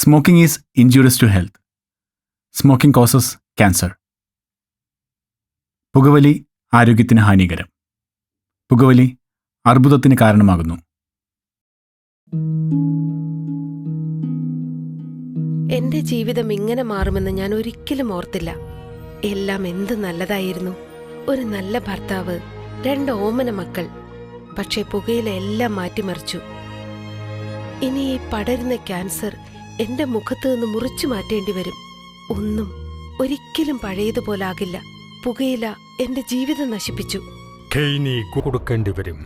Smoking is injurious to health. Smoking causes cancer. പുകവലി ആരോഗ്യത്തിന് ഹാനികരം. പുകവലി അർബുദത്തിന് കാരണമാകുന്നു. എന്റെ ജീവിതം ഇങ്ങനെ മാറുമെന്ന് ഞാൻ ഒരിക്കലും ഓർത്തില്ല. എല്ലാം എന്ത് നല്ലതായിരുന്നു. ഒരു നല്ല ഭർത്താവ്, 2 ഓമന മക്കൾ. പക്ഷെ പുകയില എല്ലാം മാറ്റിമറിച്ചു. ഇനി ഈ പടരുന്ന ക്യാൻസർ എന്റെ മുഖത്ത് നിന്ന് മുറിച്ചു മാറ്റേണ്ടി വരും. ഒന്നും ഒരിക്കലും പഴയതുപോലാകില്ല. പുകയില എന്റെ ജീവിതം നശിപ്പിച്ചു. ഖൈനി കൊടുക്കേണ്ടി വരും.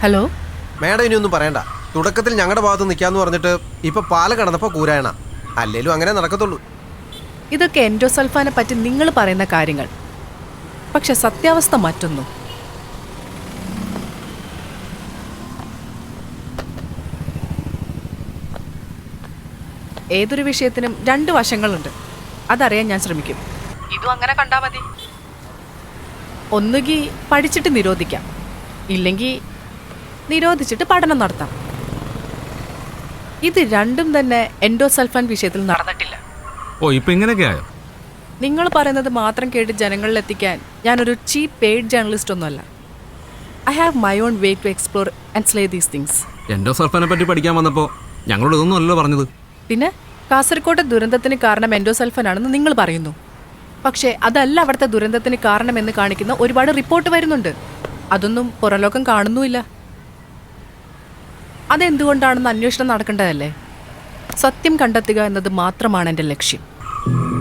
ഹലോ മേഡം ഇനിയൊന്നും പറയണ്ട. തുടക്കത്തിൽ ഞങ്ങളുടെ ഭാഗത്ത് നിൽക്കാന്ന് പറഞ്ഞിട്ട് ഇപ്പൊ പാല് കടന്നപ്പോ കൂരായണ. അല്ലേലും അങ്ങനെ നടക്കത്തുള്ളൂ. ഇതൊക്കെ എൻഡോസൾഫാനെ പറ്റി നിങ്ങൾ പറയുന്ന കാര്യങ്ങൾ, പക്ഷെ സത്യാവസ്ഥ മറ്റൊന്നും. ഏതൊരു വിഷയത്തിനും രണ്ട് വശങ്ങളുണ്ട്. അതറിയാൻ ഞാൻ ശ്രമിക്കും. ഇതും അങ്ങനെ കണ്ടാ മതി. ഒന്നുകിൽ പഠിച്ചിട്ട് നിരോധിക്കാം, ഇല്ലെങ്കിൽ നിരോധിച്ചിട്ട് പഠനം നടത്താം. ഇത് രണ്ടും തന്നെ എൻഡോസൾഫാൻ വിഷയത്തിൽ നടന്നിട്ടില്ല. ഓ, ഇപ്പൊ ഇങ്ങനെയൊക്കെ ആയോ? നിങ്ങൾ പറയുന്നത് മാത്രം കേട്ട് ജനങ്ങളിൽ എത്തിക്കാൻ ഞാനൊരു ചീപ്പ് പെയ്ഡ് ജേർണലിസ്റ്റ് ഒന്നുമല്ല. I have my own way to explore and slay these things. എൻഡോസൾഫാനെ പറ്റി പഠിക്കാൻ വന്നപ്പോൾ ഞങ്ങളോട് ഇതൊന്നും അല്ലല്ലോ പറഞ്ഞത്. പിന്നെ കാസർകോട്ടെ ദുരന്തത്തിന് കാരണം എൻഡോസൾഫാൻ ആണെന്ന് നിങ്ങൾ പറയുന്നു. പക്ഷേ അതല്ല അവിടുത്തെ ദുരന്തത്തിന് കാരണമെന്ന് കാണിക്കുന്ന ഒരുപാട് റിപ്പോർട്ട് വരുന്നുണ്ട്. അതൊന്നും പുറലോകം കാണുന്നുമില്ല. അതെന്തുകൊണ്ടാണെന്ന് അന്വേഷണം നടക്കേണ്ടതല്ലേ? സത്യം കണ്ടെത്തുക എന്നത് മാത്രമാണ് എൻ്റെ ലക്ഷ്യം.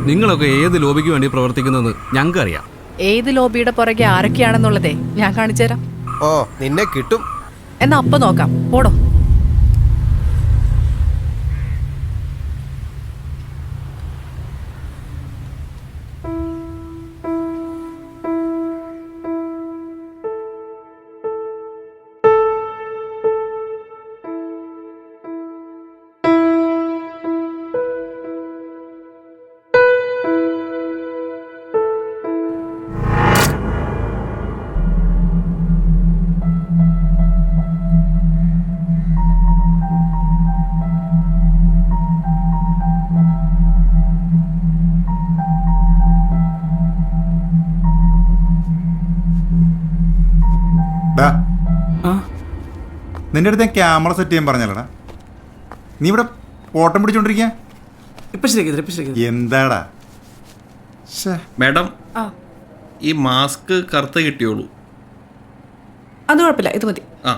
നിങ്ങളൊക്കെ ഏത് ലോബിക്ക് വേണ്ടി പ്രവർത്തിക്കുന്നതെന്ന് ഞങ്ങൾക്കറിയാം. ഏത് ലോബിയുടെ പുറകെ ആരൊക്കെയാണെന്നുള്ളതേ ഞാൻ കാണിച്ചുതരാം. ഓ, നിന്നെ കിട്ടും. എന്നാ അപ്പം നോക്കാം. പോടോ. നിന്റെ അടുത്ത് ഞാൻ ക്യാമറ സെറ്റ് ചെയ്യാൻ പറഞ്ഞല്ലടാ. നീ ഇവിടെ ഓട്ടം പിടിച്ചോണ്ടിരിക്കുക. എന്താടാ മാഡം, ഈ മാസ്ക് കറുത്ത് കിട്ടിയോളൂ. അത് കുഴപ്പമില്ല, ഇത് മതി. ആ,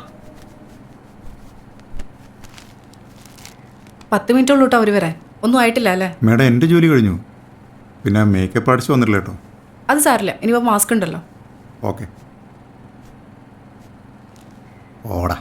10 മിനിറ്റുള്ളൂ കേട്ടോ അവർ വരാൻ. ഒന്നും ആയിട്ടില്ല അല്ലേ? മേഡം, എൻ്റെ ജോലി കഴിഞ്ഞു. പിന്നെ മേക്കപ്പ് അടിച്ച് വന്നിട്ടില്ല കേട്ടോ. അത് സാരില്ല, ഇനിയിപ്പോൾ മാസ്ക് ഉണ്ടല്ലോ. ഓക്കെ, ഓടാ.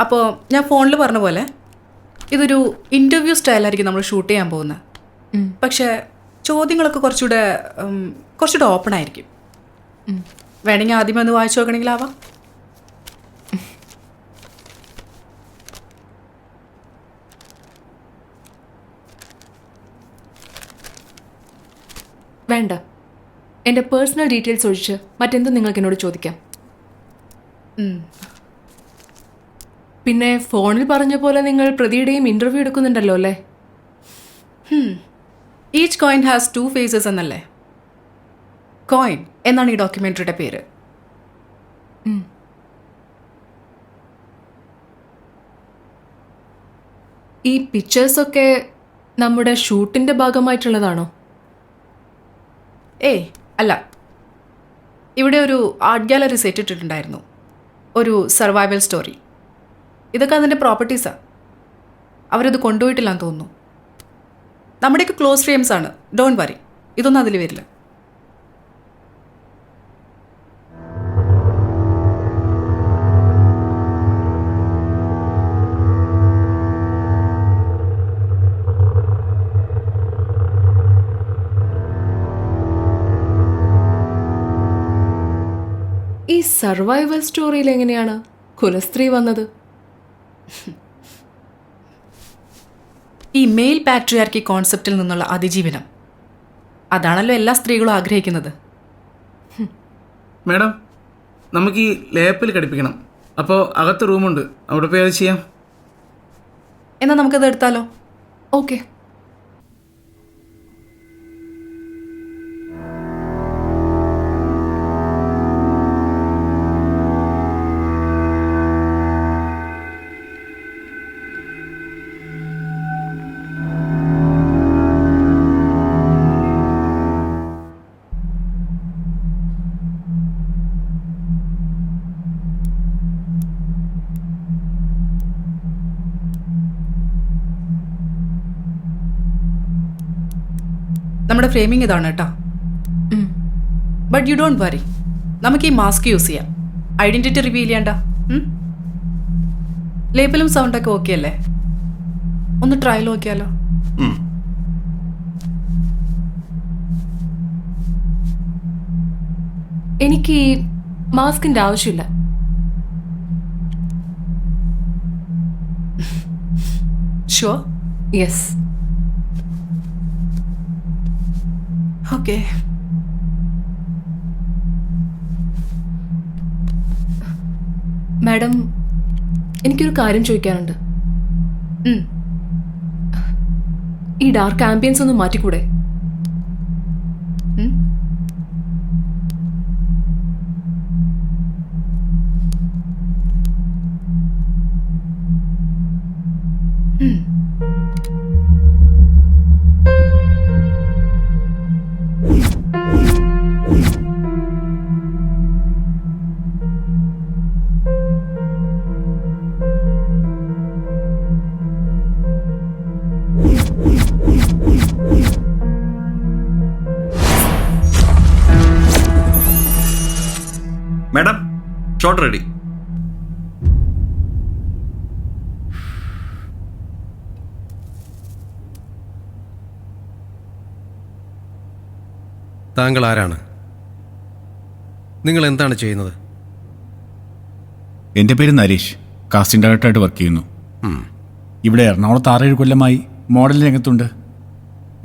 അപ്പോൾ ഞാൻ ഫോണിൽ പറഞ്ഞ പോലെ ഇതൊരു ഇൻ്റർവ്യൂ സ്റ്റൈലായിരിക്കും നമ്മൾ ഷൂട്ട് ചെയ്യാൻ പോകുന്നത്. പക്ഷേ ചോദ്യങ്ങളൊക്കെ കുറച്ചുകൂടെ ഓപ്പൺ ആയിരിക്കും. വേണമെങ്കിൽ ആദ്യമേ ഒന്ന് വായിച്ചു നോക്കണമെങ്കിൽ ആവാം. വേണ്ട, എൻ്റെ പേഴ്സണൽ ഡീറ്റെയിൽസ് ഒഴിച്ച് മറ്റെന്തും നിങ്ങൾക്ക് എന്നോട് ചോദിക്കാം. പിന്നെ ഫോണിൽ പറഞ്ഞ പോലെ നിങ്ങൾ പ്രതിയുടെയും ഇൻ്റർവ്യൂ എടുക്കുന്നുണ്ടല്ലോ അല്ലേ? ഈച്ച് കോയിൻ ഹാസ് 2 ഫേസസ് എന്നല്ലേ? കോയിൻ എന്നാണ് ഈ ഡോക്യുമെൻ്ററിയുടെ പേര്. ഈ പിക്ചേഴ്സൊക്കെ നമ്മുടെ ഷൂട്ടിന്റെ ഭാഗമായിട്ടുള്ളതാണോ? ഏയ് അല്ല, ഇവിടെ ഒരു ആർട്ട് ഗാലറി സെറ്റ് ഇട്ടിട്ടുണ്ടായിരുന്നു, ഒരു സർവൈവൽ സ്റ്റോറി. ഇതൊക്കെ അതിൻ്റെ പ്രോപ്പർട്ടീസാണ്. അവരത് കൊണ്ടുപോയിട്ടില്ലാന്ന് തോന്നുന്നു. നമ്മുടെയൊക്കെ ക്ലോസ് ഫ്രെയിംസ് ആണ്, ഡോണ്ട് വറി, ഇതൊന്നും അതിൽ വരില്ല. ഈ സർവൈവൽ സ്റ്റോറിയിൽ എങ്ങനെയാണ് കുലസ്ത്രീ വന്നത്? ഈ മെയിൽ പാട്രിയാർക്കി കോൺസെപ്റ്റിൽ നിന്നുള്ള അതിജീവനം, അതാണല്ലോ എല്ലാ സ്ത്രീകളും ആഗ്രഹിക്കുന്നത്. മാഡം, നമുക്ക് ഈ ലേപ്പിൽ ഘടിപ്പിക്കണം. അപ്പോൾ അകത്ത് റൂമുണ്ട്, അവിടെ പോയി അത് ചെയ്യാം. എന്നാൽ നമുക്കത് എടുത്താലോ? ഓക്കെ. നമ്മുടെ ഫ്രെയിമിംഗ് ഇതാണ് കേട്ടോ. ബട്ട് യു ഡോണ്ട് വറി, നമുക്ക് ഈ മാസ്ക് യൂസ് ചെയ്യാം, ഐഡന്റിറ്റി റിവീൽ ചെയ്യണ്ട. ലേബലും സൗണ്ടൊക്കെ ഓക്കെ അല്ലേ? ഒന്ന് ട്രയൽ നോക്കിയാലോ? എനിക്ക് ഈ മാസ്കിന്റെ ആവശ്യമില്ല. ഷുവർ? യെസ്. ഓക്കെ. മാഡം, എനിക്കൊരു കാര്യം ചോദിക്കാനുണ്ട്. ഈ ഡാർക്ക് ആംബിയൻസ് ഒന്ന് മാറ്റിക്കൂടെ? Madam, shot ready. താങ്കൾ ആരാണ്? നിങ്ങൾ എന്താണ് ചെയ്യുന്നത്? എൻ്റെ പേര് നരേഷ്, കാസ്റ്റിംഗ് ഡയറക്ടറായിട്ട് വർക്ക് ചെയ്യുന്നു. ഇവിടെ എറണാകുളത്ത് 6-7 കൊല്ലമായി മോഡൽ രംഗത്തുണ്ട്.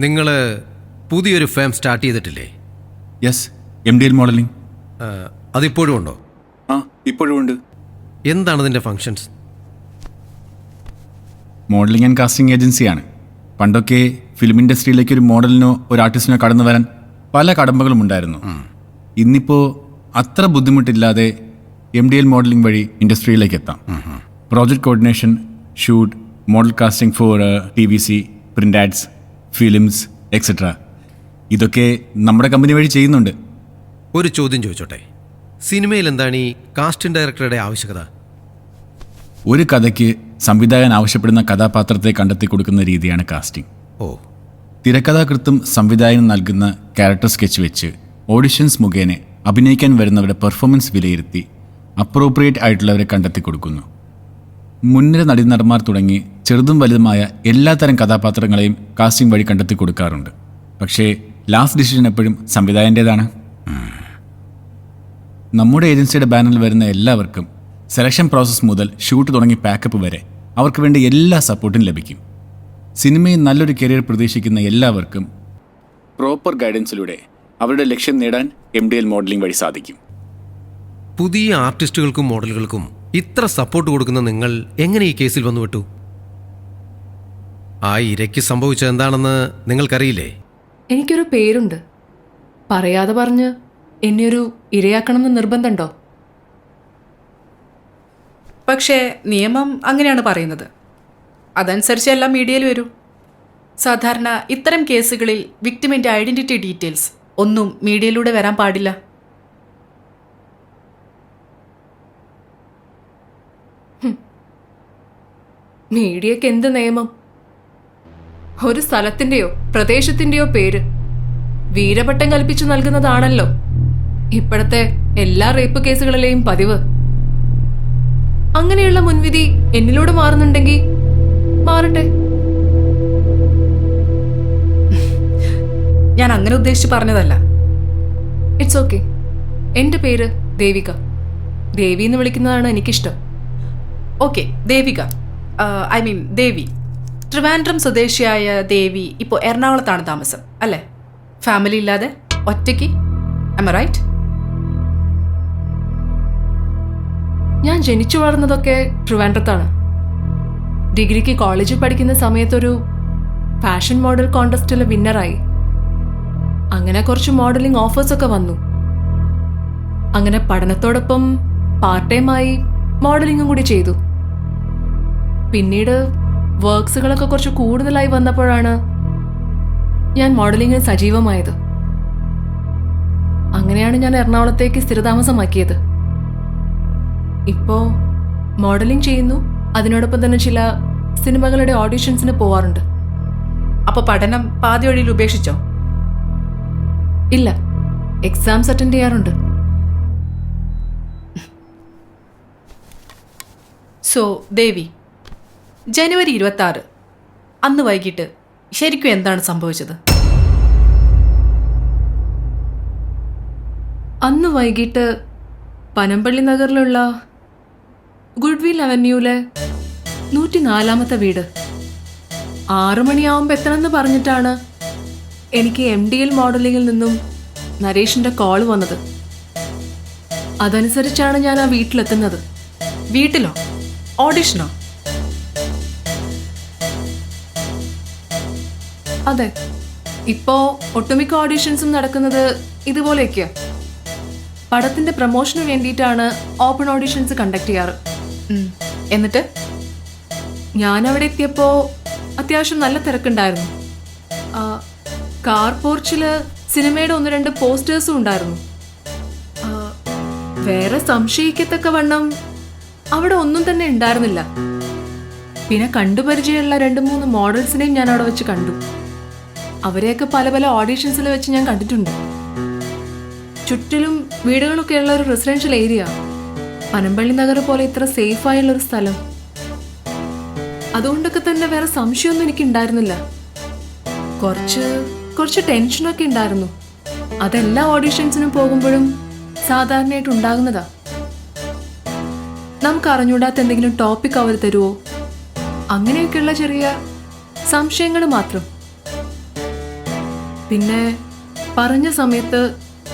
നിങ്ങൾ പുതിയൊരു ഫേം സ്റ്റാർട്ട് ചെയ്തിട്ടില്ലേ? Yes, MDL modelling. അതിപ്പോഴും ഉണ്ടോ? ആ, ഇപ്പോഴും ഉണ്ട്. എന്താണ് ഇതിൻ്റെ ഫങ്ഷൻസ്? മോഡലിംഗ് ആൻഡ് കാസ്റ്റിംഗ് ഏജൻസിയാണ്. പണ്ടൊക്കെ ഫിലിം ഇൻഡസ്ട്രിയിലേക്ക് ഒരു മോഡലിനോ ഒരു ആർട്ടിസ്റ്റിനോ കടന്നു വരാൻ പല കടമ്പകളും ഉണ്ടായിരുന്നു. ഇന്നിപ്പോൾ അത്ര ബുദ്ധിമുട്ടില്ലാതെ MDL മോഡലിംഗ് വഴി ഇൻഡസ്ട്രിയിലേക്ക് എത്താം. Project coordination, shoot, model casting for TVC, print ads, films etcetera, ഇതൊക്കെ നമ്മുടെ കമ്പനി വഴി ചെയ്യുന്നുണ്ട്. ഒരു ചോദ്യം ചോദിച്ചോട്ടെ, സിനിമയിൽ എന്താണ് ഈ കാസ്റ്റിംഗ് ഡയറക്ടറുടെ ആവശ്യകത? ഒരു കഥയ്ക്ക് സംവിധായകൻ ആവശ്യപ്പെടുന്ന കഥാപാത്രത്തെ കണ്ടെത്തി കൊടുക്കുന്ന രീതിയാണ് കാസ്റ്റിംഗ്. ഓ. തിരക്കഥാകൃത്തും സംവിധായകനും നൽകുന്ന ക്യാരക്ടർ സ്കെച്ച് വെച്ച് ഓഡിഷൻസ് മുഖേന അഭിനയിക്കാൻ വരുന്നവരുടെ പെർഫോമൻസ് വിലയിരുത്തി അപ്രോപ്രിയേറ്റ് ആയിട്ടുള്ളവരെ കണ്ടെത്തി കൊടുക്കുന്നു. മുൻനിര നടന്മാർ തുടങ്ങി ചെറുതും വലുതുമായ എല്ലാത്തരം കഥാപാത്രങ്ങളെയും കാസ്റ്റിംഗ് വഴി കണ്ടെത്തി കൊടുക്കാറുണ്ട്. പക്ഷേ ലാസ്റ്റ് ഡിസിഷൻ എപ്പോഴും സംവിധായകൻ്റേതാണ്. നമ്മുടെ ഏജൻസിയുടെ ബാനറിൽ വരുന്ന എല്ലാവർക്കും സെലക്ഷൻ പ്രോസസ്സ് മുതൽ ഷൂട്ട് തുടങ്ങി പാക്കപ്പ് വരെ അവർക്ക് വേണ്ട എല്ലാ സപ്പോർട്ടും ലഭിക്കും. സിനിമയിൽ നല്ലൊരു കരിയർ പ്രതീക്ഷിക്കുന്ന എല്ലാവർക്കും പ്രോപ്പർ ഗൈഡൻസിലൂടെ അവരുടെ ലക്ഷ്യം നേടാൻ MDL മോഡലിംഗ് വഴി സാധിക്കും. പുതിയ ആർട്ടിസ്റ്റുകൾക്കും മോഡലുകൾക്കും ഇത്ര സപ്പോർട്ട് കൊടുക്കുന്ന നിങ്ങൾ എങ്ങനെ ഈ കേസിൽ വന്നു വിട്ടു? ആ ഇരയ്ക്ക് സംഭവിച്ചത് എന്താണെന്ന് നിങ്ങൾക്കറിയില്ലേ? എനിക്കൊരു പേരുണ്ട്, പറയാതെ പറഞ്ഞ് എന്നെ ഒരു ഇരയാക്കണമെന്ന് നിർബന്ധമുണ്ടോ? പക്ഷേ നിയമം അങ്ങനെയാണ് പറയുന്നത്, അതനുസരിച്ച് എല്ലാം മീഡിയയിൽ വരൂ. സാധാരണ ഇത്തരം കേസുകളിൽ വിക്ടിമിന്റെ ഐഡന്റിറ്റി ഡീറ്റെയിൽസ് ഒന്നും മീഡിയയിലൂടെ വരാൻ പാടില്ല. മീഡിയക്ക് എന്ത് നിയമം? ഒരു സ്ഥലത്തിന്റെയോ പ്രദേശത്തിന്റെയോ പേര് വീരപട്ടം കൽപ്പിച്ചു നൽകുന്നതാണല്ലോ ഇപ്പോഴത്തെ എല്ലാ റേപ്പ് കേസുകളിലെയും പതിവ്. അങ്ങനെയുള്ള മുൻവിധി എന്നിലൂടെ മാറുന്നുണ്ടെങ്കിൽ മാറട്ടെ. ഞാൻ അങ്ങനെ ഉദ്ദേശിച്ച് പറഞ്ഞതല്ല. It's okay. എന്റെ പേര് ദേവിക. ദേവി എന്ന് വിളിക്കുന്നതാണ് എനിക്കിഷ്ടം. ഓക്കെ, ദേവിക, ഐ മീൻ ദേവി. ട്രിവാൻഡ്രം സ്വദേശിയായ ദേവി ഇപ്പോൾ എറണാകുളത്താണ് താമസം അല്ലേ? ഫാമിലി ഇല്ലാതെ ഒറ്റയ്ക്ക്, am I right? ഞാൻ ജനിച്ചു വളർന്നതൊക്കെ ട്രിവാൻഡ്രത്താണ്. ഡിഗ്രിക്ക് കോളേജിൽ പഠിക്കുന്ന സമയത്തൊരു ഫാഷൻ മോഡൽ കോൺടെസ്റ്റിൽ വിന്നറായി. അങ്ങനെ കുറച്ച് മോഡലിംഗ് ഓഫേഴ്സൊക്കെ വന്നു. അങ്ങനെ പഠനത്തോടൊപ്പം പാർട്ട് ടൈമായി മോഡലിംഗും കൂടി ചെയ്തു. പിന്നീട് വർക്ക്സുകളൊക്കെ കുറച്ച് കൂടുതലായി വന്നപ്പോഴാണ് ഞാൻ മോഡലിംഗിൽ സജീവമായത്. അങ്ങനെയാണ് ഞാൻ എറണാകുളത്തേക്ക് സ്ഥിരതാമസമാക്കിയത്. ഇപ്പോൾ മോഡലിംഗ് ചെയ്യുന്നു. അതിനോടൊപ്പം തന്നെ ചില സിനിമകളുടെ ഓഡിഷൻസിന് പോവാറുണ്ട്. അപ്പോൾ പഠനം പാതി വഴിയിൽ ഉപേക്ഷിച്ചോ? ഇല്ല, എക്സാംസ് അറ്റൻഡ് ചെയ്യാറുണ്ട്. സോ ദേവി, ജനുവരി 26 അന്ന് വൈകിട്ട് ശരിക്കും എന്താണ് സംഭവിച്ചത്? അന്ന് വൈകിട്ട് പനമ്പള്ളി നഗറിലുള്ള ഗുഡ്വിൽ അവന്യൂലെ 104-ാമത്തെ വീട് 6 മണിയാവുമ്പോൾ എത്തണമെന്ന് പറഞ്ഞിട്ടാണ് എനിക്ക് MDL മോഡലിംഗിൽ നിന്നും നരേഷിന്റെ കോൾ വന്നത്. അതനുസരിച്ചാണ് ഞാൻ ആ വീട്ടിലെത്തുന്നത്. വീട്ടിലോ? ഓഡിഷനോ? അതെ, ഇപ്പോ ഒട്ടുമിക്ക ഓഡിഷൻസും നടക്കുന്നത് ഇതുപോലെയൊക്കെയാ. പടത്തിന്റെ പ്രൊമോഷന് വേണ്ടിയിട്ടാണ് ഓപ്പൺ ഓഡിഷൻസ് കണ്ടക്ട് ചെയ്യാറ്. എന്നിട്ട് ഞാൻ അവിടെ എത്തിയപ്പോ അത്യാവശ്യം നല്ല തിരക്കുണ്ടായിരുന്നു. കാർ പോർച്ചില് സിനിമയുടെ 1-2 പോസ്റ്റേഴ്സും ഉണ്ടായിരുന്നു. വേറെ സംശയിക്കത്തക്ക വണ്ണം അവിടെ ഒന്നും തന്നെ ഉണ്ടായിരുന്നില്ല. പിന്നെ കണ്ടുപരിചയമുള്ള 2-3 മോഡൽസിനെയും ഞാൻ അവിടെ വെച്ച് കണ്ടു. അവരെയൊക്കെ പല പല ഓഡീഷൻസിൽ വെച്ച് ഞാൻ കണ്ടിട്ടുണ്ട്. ചുറ്റിലും വീടുകളൊക്കെ ഉള്ള ഒരു റെസിഡൻഷ്യൽ ഏരിയ. പനമ്പള്ളി നഗർ പോലെ ഇത്ര സേഫ് ആയുള്ള ഒരു സ്ഥലം. അതുകൊണ്ടൊക്കെ തന്നെ വേറെ സംശയമൊന്നും എനിക്ക് ഉണ്ടായിരുന്നില്ല. കുറച്ച് ടെൻഷനൊക്കെ ഉണ്ടായിരുന്നു. അതെല്ലാ ഓഡീഷൻസിനും പോകുമ്പോഴും സാധാരണയായിട്ട് ഉണ്ടാകുന്നതാ. നമുക്ക് അറിഞ്ഞൂടാത്ത എന്തെങ്കിലും ടോപ്പിക് അവർ തരുമോ, അങ്ങനെയൊക്കെയുള്ള ചെറിയ സംശയങ്ങൾ മാത്രം. പിന്നെ പറഞ്ഞ സമയത്ത്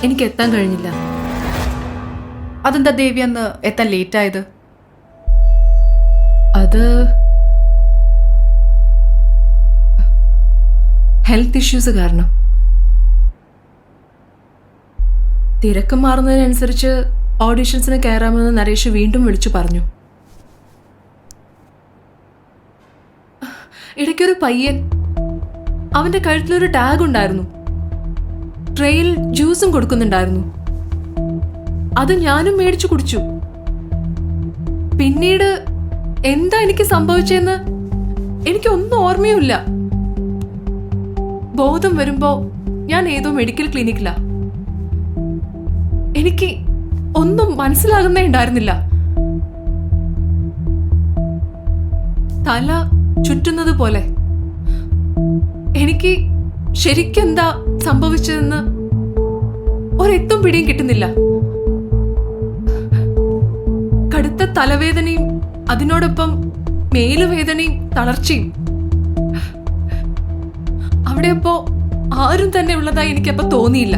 എനിക്ക് എത്താൻ കഴിഞ്ഞില്ല. അതെന്താ ദേവി അന്ന് എത്താൻ ലേറ്റ് ആയത്? അത് ഹെൽത്ത് ഇഷ്യൂസ് കാരണം. തിരക്ക് മാറുന്നതിനനുസരിച്ച് ഓഡിഷൻസിന് കയറാമെന്ന് നരേഷ് വീണ്ടും വിളിച്ചു പറഞ്ഞു. ഇടയ്ക്കൊരു പയ്യൻ, അവന്റെ കഴുത്തിലൊരു ടാഗ് ഉണ്ടായിരുന്നു. ട്രെയിൽ ജ്യൂസും കൊടുക്കുന്നുണ്ടായിരുന്നു. അത് ഞാനും മേടിച്ചു കുടിച്ചു. പിന്നീട് എന്താ എനിക്ക് സംഭവിച്ചെന്ന് എനിക്കൊന്നും ഓർമ്മയുമില്ല. ബോധം വരുമ്പോ ഞാൻ ഏതോ മെഡിക്കൽ ക്ലിനിക്കിലാ. എനിക്ക് ഒന്നും മനസ്സിലാകുന്നേ ഉണ്ടായിരുന്നില്ല. തല ചുറ്റുന്നത് പോലെ. എനിക്ക് ശരിക്കും എന്താ സംഭവിച്ചതെന്ന് ഒരെത്തും പിടിയും കിട്ടുന്നില്ല. കടുത്ത തലവേദനയും അതിനോടൊപ്പം മേലുവേദനയും തളർച്ചയും. അവിടെ അപ്പോ ആരും തന്നെ ഉള്ളതായി എനിക്കപ്പോ തോന്നിയില്ല.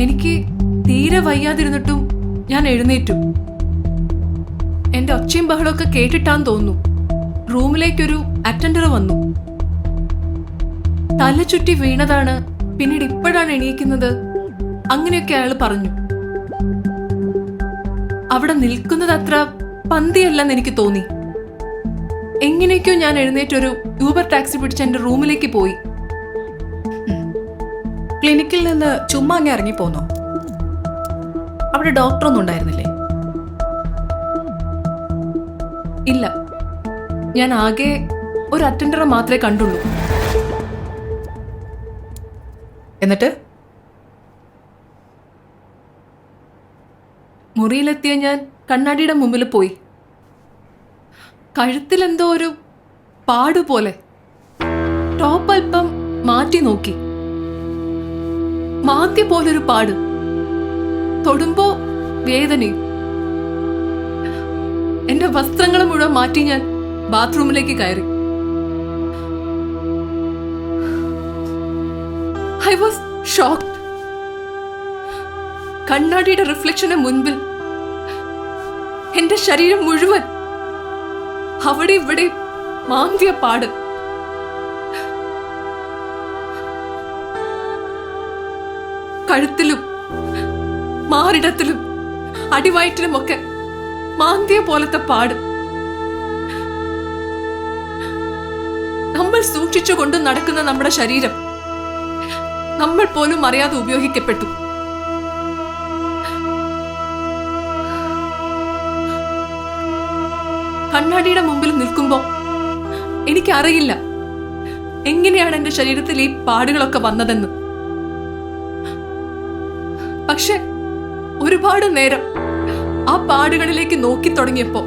എനിക്ക് തീരെ വയ്യാതിരുന്നിട്ടും ഞാൻ എഴുന്നേറ്റു. എന്റെ ഒച്ചയും ബഹളമൊക്കെ കേട്ടിട്ടാന്ന് തോന്നുന്നു റൂമിലേക്കൊരു അറ്റൻഡർ വന്നു. തല ചുറ്റി വീണതാണ്, പിന്നീട് ഇപ്പോഴാണ് എണീക്കുന്നത്, അങ്ങനെയൊക്കെ അയാൾ പറഞ്ഞു. അവിടെ നിൽക്കുന്നത് അത്ര പന്തിയല്ലെന്ന് എനിക്ക് തോന്നി. എങ്ങനെയൊക്കെയോ ഞാൻ എഴുന്നേറ്റൊരു യൂബർ ടാക്സി പിടിച്ച് എൻ്റെ റൂമിലേക്ക് പോയി. ക്ലിനിക്കിൽ നിന്ന് ചുമ്മാ അങ്ങ് ഇറങ്ങി പോന്നോ? അവിടെ ഡോക്ടറൊന്നും ഉണ്ടായിരുന്നില്ലേ? ഇല്ല, ഞാൻ ആകെ ഒരു അറ്റൻഡറെ മാത്രമേ കണ്ടുള്ളൂ. എന്നിട്ട് മുറിയിലെത്തിയ ഞാൻ കണ്ണാടിയുടെ മുമ്പിൽ പോയി. കഴുത്തിലെന്തോ ഒരു പാടുപോലെ. ടോപ്പ് അല്പം മാറ്റി നോക്കി. മാന്തി പോലൊരു പാട്. തൊടുമ്പോ വേദനയും. എന്റെ വസ്ത്രങ്ങൾ മുഴുവൻ മാറ്റി ഞാൻ ബാത്റൂമിലേക്ക് കയറി. I was shocked. കണ്ണാടിയുടെ റിഫ്ലക്ഷന് മുൻപിൽ എന്റെ ശരീരം മുഴുവൻ അവിടെ ഇവിടെ മാന്തിയ പാട്. കഴുത്തിലും മാറിടത്തിലും അടിവയറ്റിലുമൊക്കെ മാന്തിയ പോലത്തെ പാട്. നമ്മൾ സൂക്ഷിച്ചുകൊണ്ട് നടക്കുന്ന നമ്മുടെ ശരീരം നമ്മൾ പോലും അറിയാതെ ഉപയോഗിക്കപ്പെട്ടു. കണ്ണാടിയുടെ മുമ്പിൽ നിൽക്കുമ്പോ എനിക്കറിയില്ല എങ്ങനെയാണ് എന്റെ ശരീരത്തിൽ ഈ പാടുകളൊക്കെ വന്നതെന്ന്. പക്ഷെ ഒരുപാട് നേരം ആ പാടുകളിലേക്ക് നോക്കി തുടങ്ങിയപ്പോ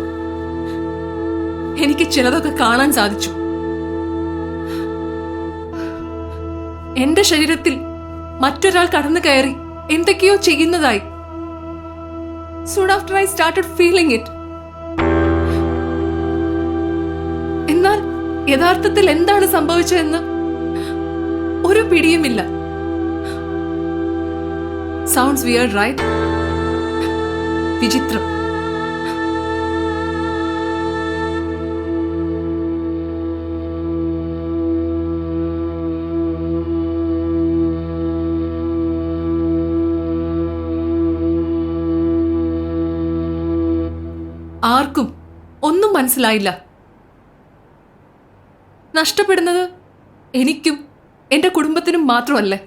എനിക്ക് ചിലതൊക്കെ കാണാൻ സാധിച്ചു. എന്റെ ശരീരത്തിൽ മറ്റൊരാൾ കടന്നു കയറി എന്തൊക്കെയോ ചെയ്യുന്നതായി. Soon after I started feeling it. എന്നാൽ യഥാർത്ഥത്തിൽ എന്താണ് സംഭവിച്ചതെന്ന് ഒരു പിടിയുമില്ല. Sounds weird, right? വിചിത്രം. ആർക്കും ഒന്നും മനസ്സിലായില്ല. നഷ്ടപ്പെടുന്നത് എനിക്കും എൻ്റെ കുടുംബത്തിനും മാത്രമല്ലേ?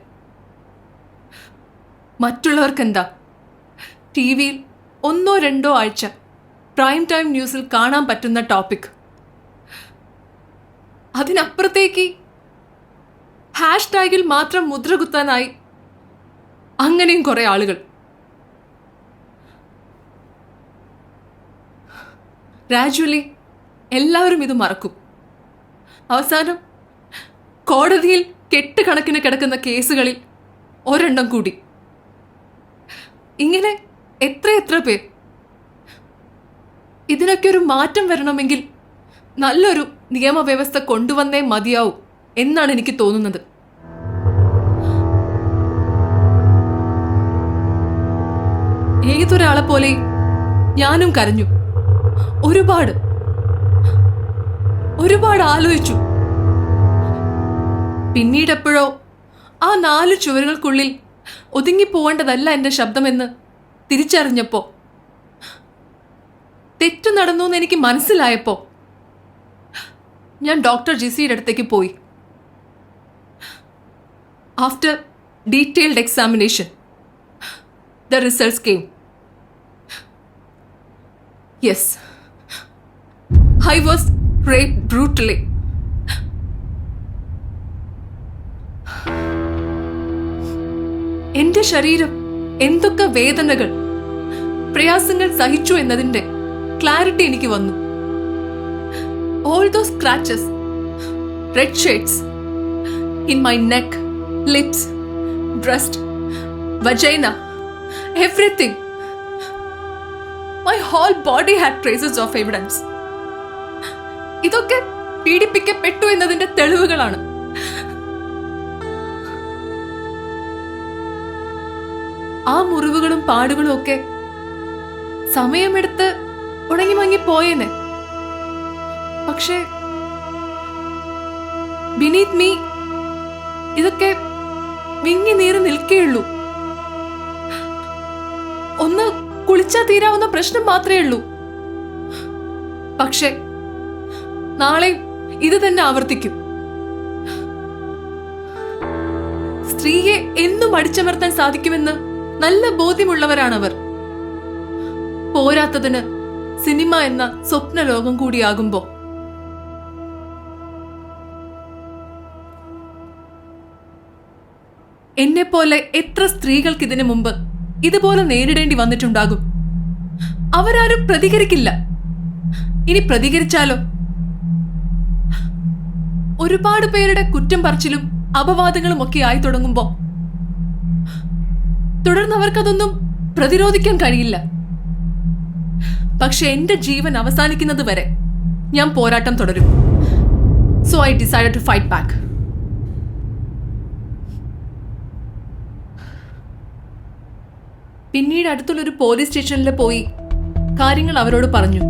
മറ്റുള്ളവർക്കെന്താ? ടി വിയിൽ 1-2 ആഴ്ച പ്രൈം ടൈം ന്യൂസിൽ കാണാൻ പറ്റുന്ന ടോപ്പിക്. അതിനപ്പുറത്തേക്ക് #ൽ മാത്രം മുദ്രകുത്താനായി അങ്ങനെയും കുറെ ആളുകൾ. ഗ്രാജുവലി എല്ലാവരും ഇത് മറക്കും. അവസാനം കോടതിയിൽ കെട്ടുകണക്കിന് കിടക്കുന്ന കേസുകളിൽ ഒരെണ്ണം കൂടി. ഇങ്ങനെ എത്ര പേർ. ഇതിനൊക്കെ ഒരു മാറ്റം വരണമെങ്കിൽ നല്ലൊരു നിയമവ്യവസ്ഥ കൊണ്ടുവന്നേ മതിയാവും എന്നാണ് എനിക്ക് തോന്നുന്നത്. ഏതൊരാളെ പോലെ ഞാനും കരഞ്ഞു. ഒരുപാട് ആലോചിച്ചു. പിന്നീടെപ്പോഴോ ആ 4 ചുവരുകൾക്കുള്ളിൽ ഒതുങ്ങിപ്പോവേണ്ടതല്ല എൻ്റെ ശബ്ദമെന്ന് തിരിച്ചറിഞ്ഞപ്പോ, തെറ്റു നടന്നു എന്ന് എനിക്ക് മനസ്സിലായപ്പോ ഞാൻ ഡോക്ടർ ജിസിയുടെ അടുത്തേക്ക് പോയി. After detailed examination the results came. Yes, I was raped brutally. എന്റെ ശരീരം എന്തൊക്കെ വേദനകൾ, പ്രയാസങ്ങൾ സഹിച്ചു എന്നതിന്റെ ക്ലാരിറ്റി എനിക്ക് വന്നു. All those scratches, red shades in my neck, lips, breast, vagina, everything. My whole body had traces of evidence. ഇതൊക്കെ പീഡിപ്പിക്കപ്പെട്ടു എന്നതിന്റെ തെളിവുകളാണ്. ആ മുറിവുകളും പാടുകളും ഒക്കെ സമയമെടുത്ത് ഉണങ്ങി മങ്ങി പോയേനെ. പക്ഷേ ബിനീത് മീ ഇതൊക്കെ വിങ്ങി നീറി നിൽക്കേയുള്ളൂ. ഒന്ന് കുളിച്ചാൽ തീരാവുന്ന പ്രശ്നം മാത്രമേ ഉള്ളൂ. പക്ഷെ നാളെ ഇത് തന്നെ ആവർത്തിക്കും. സ്ത്രീയെ എന്നും അടിച്ചമർത്താൻ സാധിക്കുമെന്ന് നല്ല ബോധ്യമുള്ളവരാണവർ. പോരാത്തതിന് സിനിമ എന്ന സ്വപ്ന ലോകം കൂടിയാകുമ്പോ എന്നെപ്പോലെ എത്ര സ്ത്രീകൾക്ക് ഇതിനു മുമ്പ് ഇതുപോലെ നേരിടേണ്ടി വന്നിട്ടുണ്ടാകും. അവരാരും പ്രതികരിക്കില്ല. ഇനി പ്രതികരിച്ചാലോ? ഒരുപാട് പേരുടെ കുറ്റം പറച്ചിലും അപവാദങ്ങളും ഒക്കെ ആയി തുടങ്ങുമ്പോ തുടർന്ന് അവർക്കതൊന്നും പ്രതിരോധിക്കാൻ കഴിയില്ല. പക്ഷെ എന്റെ ജീവൻ അവസാനിക്കുന്നത് വരെ ഞാൻ പോരാട്ടം തുടരും. So I decided to fight back. പിന്നീട് അടുത്തുള്ളൊരു പോലീസ് സ്റ്റേഷനിൽ പോയി കാര്യങ്ങൾ അവരോട് പറഞ്ഞു.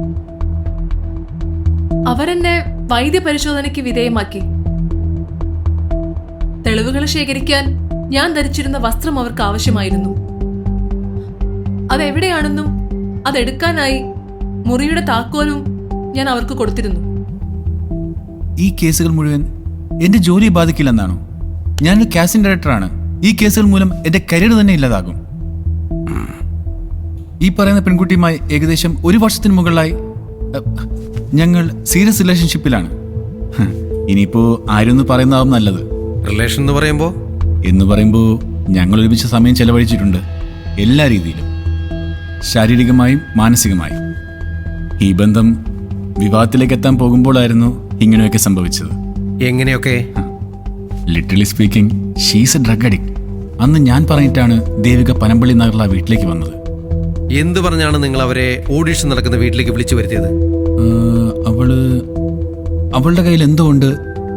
അവരെന്നെ വൈദ്യപരിശോധനയ്ക്ക് വിധേയമാക്കി. തെളിവുകൾ ശേഖരിക്കാൻ ഞാൻ ധരിച്ചിരുന്ന വസ്ത്രം അവർക്ക് ആവശ്യമായിരുന്നു. അതെവിടെയാണെന്നും അതെടുക്കാനായി മുറിയുടെ താക്കോലും ഞാൻ അവർക്ക് കൊടുത്തിരുന്നു. ഈ കേസുകൾ മുഴുവൻ എന്റെ ജോലിയെ ബാധിക്കില്ലെന്നാണോ? ഞാനൊരു കാസ്റ്റിംഗ് ഡയറക്ടറാണ്. ഈ കേസുകൾ മൂലം എന്റെ കരിയർ തന്നെ ഇല്ലാതാകും. ഈ പറയുന്ന പെൺകുട്ടിയുമായി ഏകദേശം 1 വർഷത്തിന് മുകളിലായി ഞങ്ങൾ സീരിയസ് റിലേഷൻഷിപ്പിലാണ്. ഇനിയിപ്പോ ആരൊന്ന് പറയുന്നതാവും നല്ലത്. റിലേഷൻ എന്ന് പറയുമ്പോ ഞങ്ങൾ ഒരുമിച്ച് സമയം ചെലവഴിച്ചിട്ടുണ്ട്, എല്ലാ രീതിയിലും, ശാരീരികമായും മാനസികമായും. ഈ ബന്ധം വിവാഹത്തിലേക്ക് എത്താൻ പോകുമ്പോഴായിരുന്നു ഇങ്ങനെയൊക്കെ സംഭവിച്ചത്. എങ്ങനെയൊക്കെ? Literally speaking, she's A drug addict. അന്ന് ഞാൻ പറഞ്ഞിട്ടാണ് ദേവിക പനമ്പള്ളി നഗറിലെ വീട്ടിലേക്ക് വന്നത്. എന്ത് പറഞ്ഞാണ് നിങ്ങൾ അവരെ ഓഡിഷൻ നടക്കുന്ന വീട്ടിലേക്ക് വിളിച്ചു വരുത്തിയത്? അവളുടെ കയ്യിൽ എന്തോ ഉണ്ട്,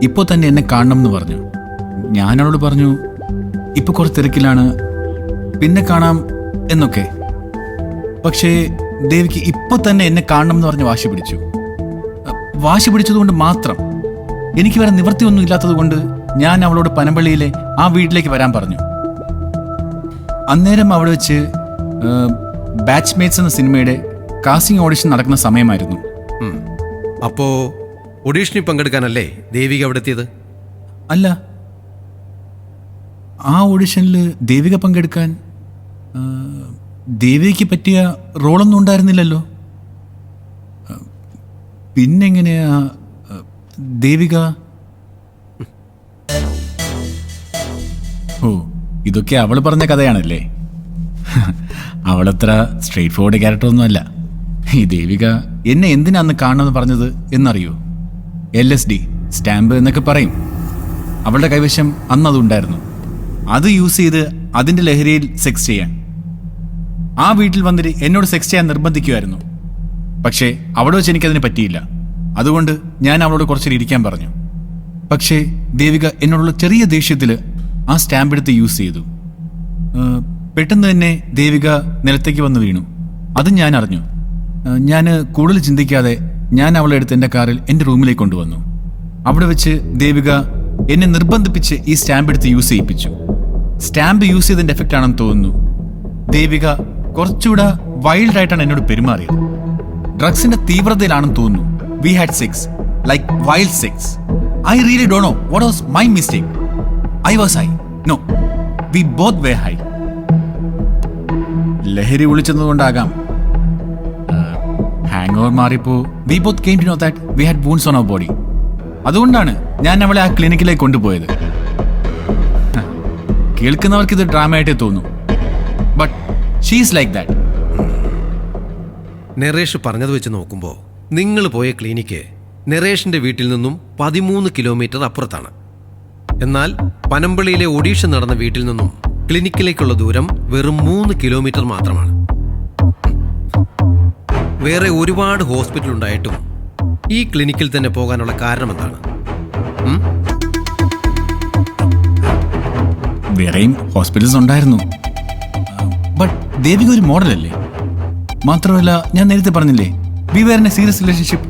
ഇപ്പോൾ തന്നെ എന്നെ കാണണം എന്ന് പറഞ്ഞു. ഞാൻ അവളോട് പറഞ്ഞു ഇപ്പൊ കുറച്ച് തിരക്കിലാണ്, പിന്നെ കാണാം എന്നൊക്കെ. പക്ഷേ ദേവിക്ക് ഇപ്പൊ തന്നെ എന്നെ കാണണം എന്ന് പറഞ്ഞ് വാശി പിടിച്ചു. വാശി പിടിച്ചതുകൊണ്ട് മാത്രം, എനിക്ക് വേറെ നിവൃത്തിയൊന്നും ഇല്ലാത്തത് കൊണ്ട് ഞാൻ അവളോട് പനമ്പള്ളിയിലെ ആ വീട്ടിലേക്ക് വരാൻ പറഞ്ഞു. അന്നേരം അവിടെ വെച്ച് ബാച്ച്മേറ്റ്സ് എന്ന സിനിമയുടെ കാസ്റ്റിംഗ് ഓഡിഷൻ നടക്കുന്ന സമയമായിരുന്നു. അപ്പോ ഓഡീഷനിൽ പങ്കെടുക്കാനല്ലേ ദേവിക അവിടെ എത്തിയത്? അല്ല, ആ ഓഡിഷനിൽ ദേവിക പങ്കെടുക്കാൻ ദേവികയ്ക്ക് പറ്റിയ റോളൊന്നും ഉണ്ടായിരുന്നില്ലല്ലോ. പിന്നെങ്ങനെയാ ദേവിക? ഓ, ഇതൊക്കെ അവൾ പറഞ്ഞ കഥയാണല്ലേ. അവളത്ര സ്ട്രെയിറ്റ് ഫോർവേഡ് ക്യാരക്ടറൊന്നുമല്ല. ഈ ദേവിക എന്നെ എന്തിനാ അന്ന് കാണണമെന്ന് പറഞ്ഞത് എന്നറിയോ? LSD സ്റ്റാമ്പ് എന്നൊക്കെ പറയും. അവളുടെ കൈവശം അന്ന് അതുണ്ടായിരുന്നു. അത് യൂസ് ചെയ്ത് അതിൻ്റെ ലഹരിയിൽ സെക്സ് ചെയ്യാൻ ആ വീട്ടിൽ വന്നിട്ട് എന്നോട് സെക്സ് ചെയ്യാൻ നിർബന്ധിക്കുമായിരുന്നു. പക്ഷേ അവിടെ വെച്ച് എനിക്കതിന് പറ്റിയില്ല. അതുകൊണ്ട് ഞാൻ അവളോട് കുറച്ചേരം ഇരിക്കാൻ പറഞ്ഞു. പക്ഷേ ദേവിക എന്നോടുള്ള ചെറിയ ദേഷ്യത്തിൽ ആ സ്റ്റാമ്പ് എടുത്ത് യൂസ് ചെയ്തു. പെട്ടെന്ന് തന്നെ ദേവിക നിലത്തേക്ക് വന്ന് വീണു. അതും ഞാൻ അറിഞ്ഞു. ഞാൻ കൂടുതൽ ചിന്തിക്കാതെ ഞാൻ അവളെ എടുത്ത് എൻ്റെ കാറിൽ എൻ്റെ റൂമിലേക്ക് കൊണ്ടുവന്നു. അവിടെ വെച്ച് ദേവിക എന്നെ നിർബന്ധിപ്പിച്ച് ഈ സ്റ്റാമ്പ് എടുത്ത് യൂസ് ചെയ്യിപ്പിച്ചു. സ്റ്റാമ്പ് യൂസ് ചെയ്തതിൻ്റെ എഫക്റ്റ് ആണെന്ന് തോന്നുന്നു. ദേവിക കുറച്ചുകൂടെ വൈൽഡായിട്ടാണ് എന്നോട് പെരുമാറിയത്. ഡ്രഗ്സിന്റെ തീവ്രതയിലാണെന്ന് തോന്നുന്നു. We had sex like wild sex. I really don't know what was my mistake. I was high. No, we both were high. ലഹരി വിളിച്ചതുകൊണ്ടാകാം. ഹാങ് ഓവർ മാറിയപ്പോ we both came to know that we had wounds on our body. അതുകൊണ്ടാണ് ഞാൻ അവളെ ആ ക്ലിനിക്കിലേക്ക് കൊണ്ടുപോയത്. കേൾക്കുന്നവർക്ക് ഇത് ഡ്രാമയായിട്ടേ തോന്നും, but she is like that. Naresh പറഞ്ഞത് വെച്ച് നോക്കുമ്പോൾ നിങ്ങൾ പോയ ക്ലിനിക്ക് നരേഷിന്റെ വീട്ടിൽ നിന്നും 13 കിലോമീറ്റർ അപ്പുറത്താണ്. എന്നാൽ പനമ്പള്ളിയിലെ ഓഡീഷൻ നടന്ന വീട്ടിൽ നിന്നും ക്ലിനിക്കിലേക്കുള്ള ദൂരം വെറും 3 കിലോമീറ്റർ മാത്രമാണ്. വേറെ ഒരുപാട് ഹോസ്പിറ്റൽ ഉണ്ടായിട്ടും ഈ ക്ലിനിക്കിൽ തന്നെ പോകാനുള്ള കാരണം എന്താണ്? വേറെയും ഹോസ്പിറ്റൽസ് ഉണ്ടായിരുന്നു. ബട്ട് ദേവിക ഒരു മോഡലല്ലേ. മാത്രമല്ല, ഞാൻ നേരത്തെ പറഞ്ഞില്ലേ, we were in a serious relationship.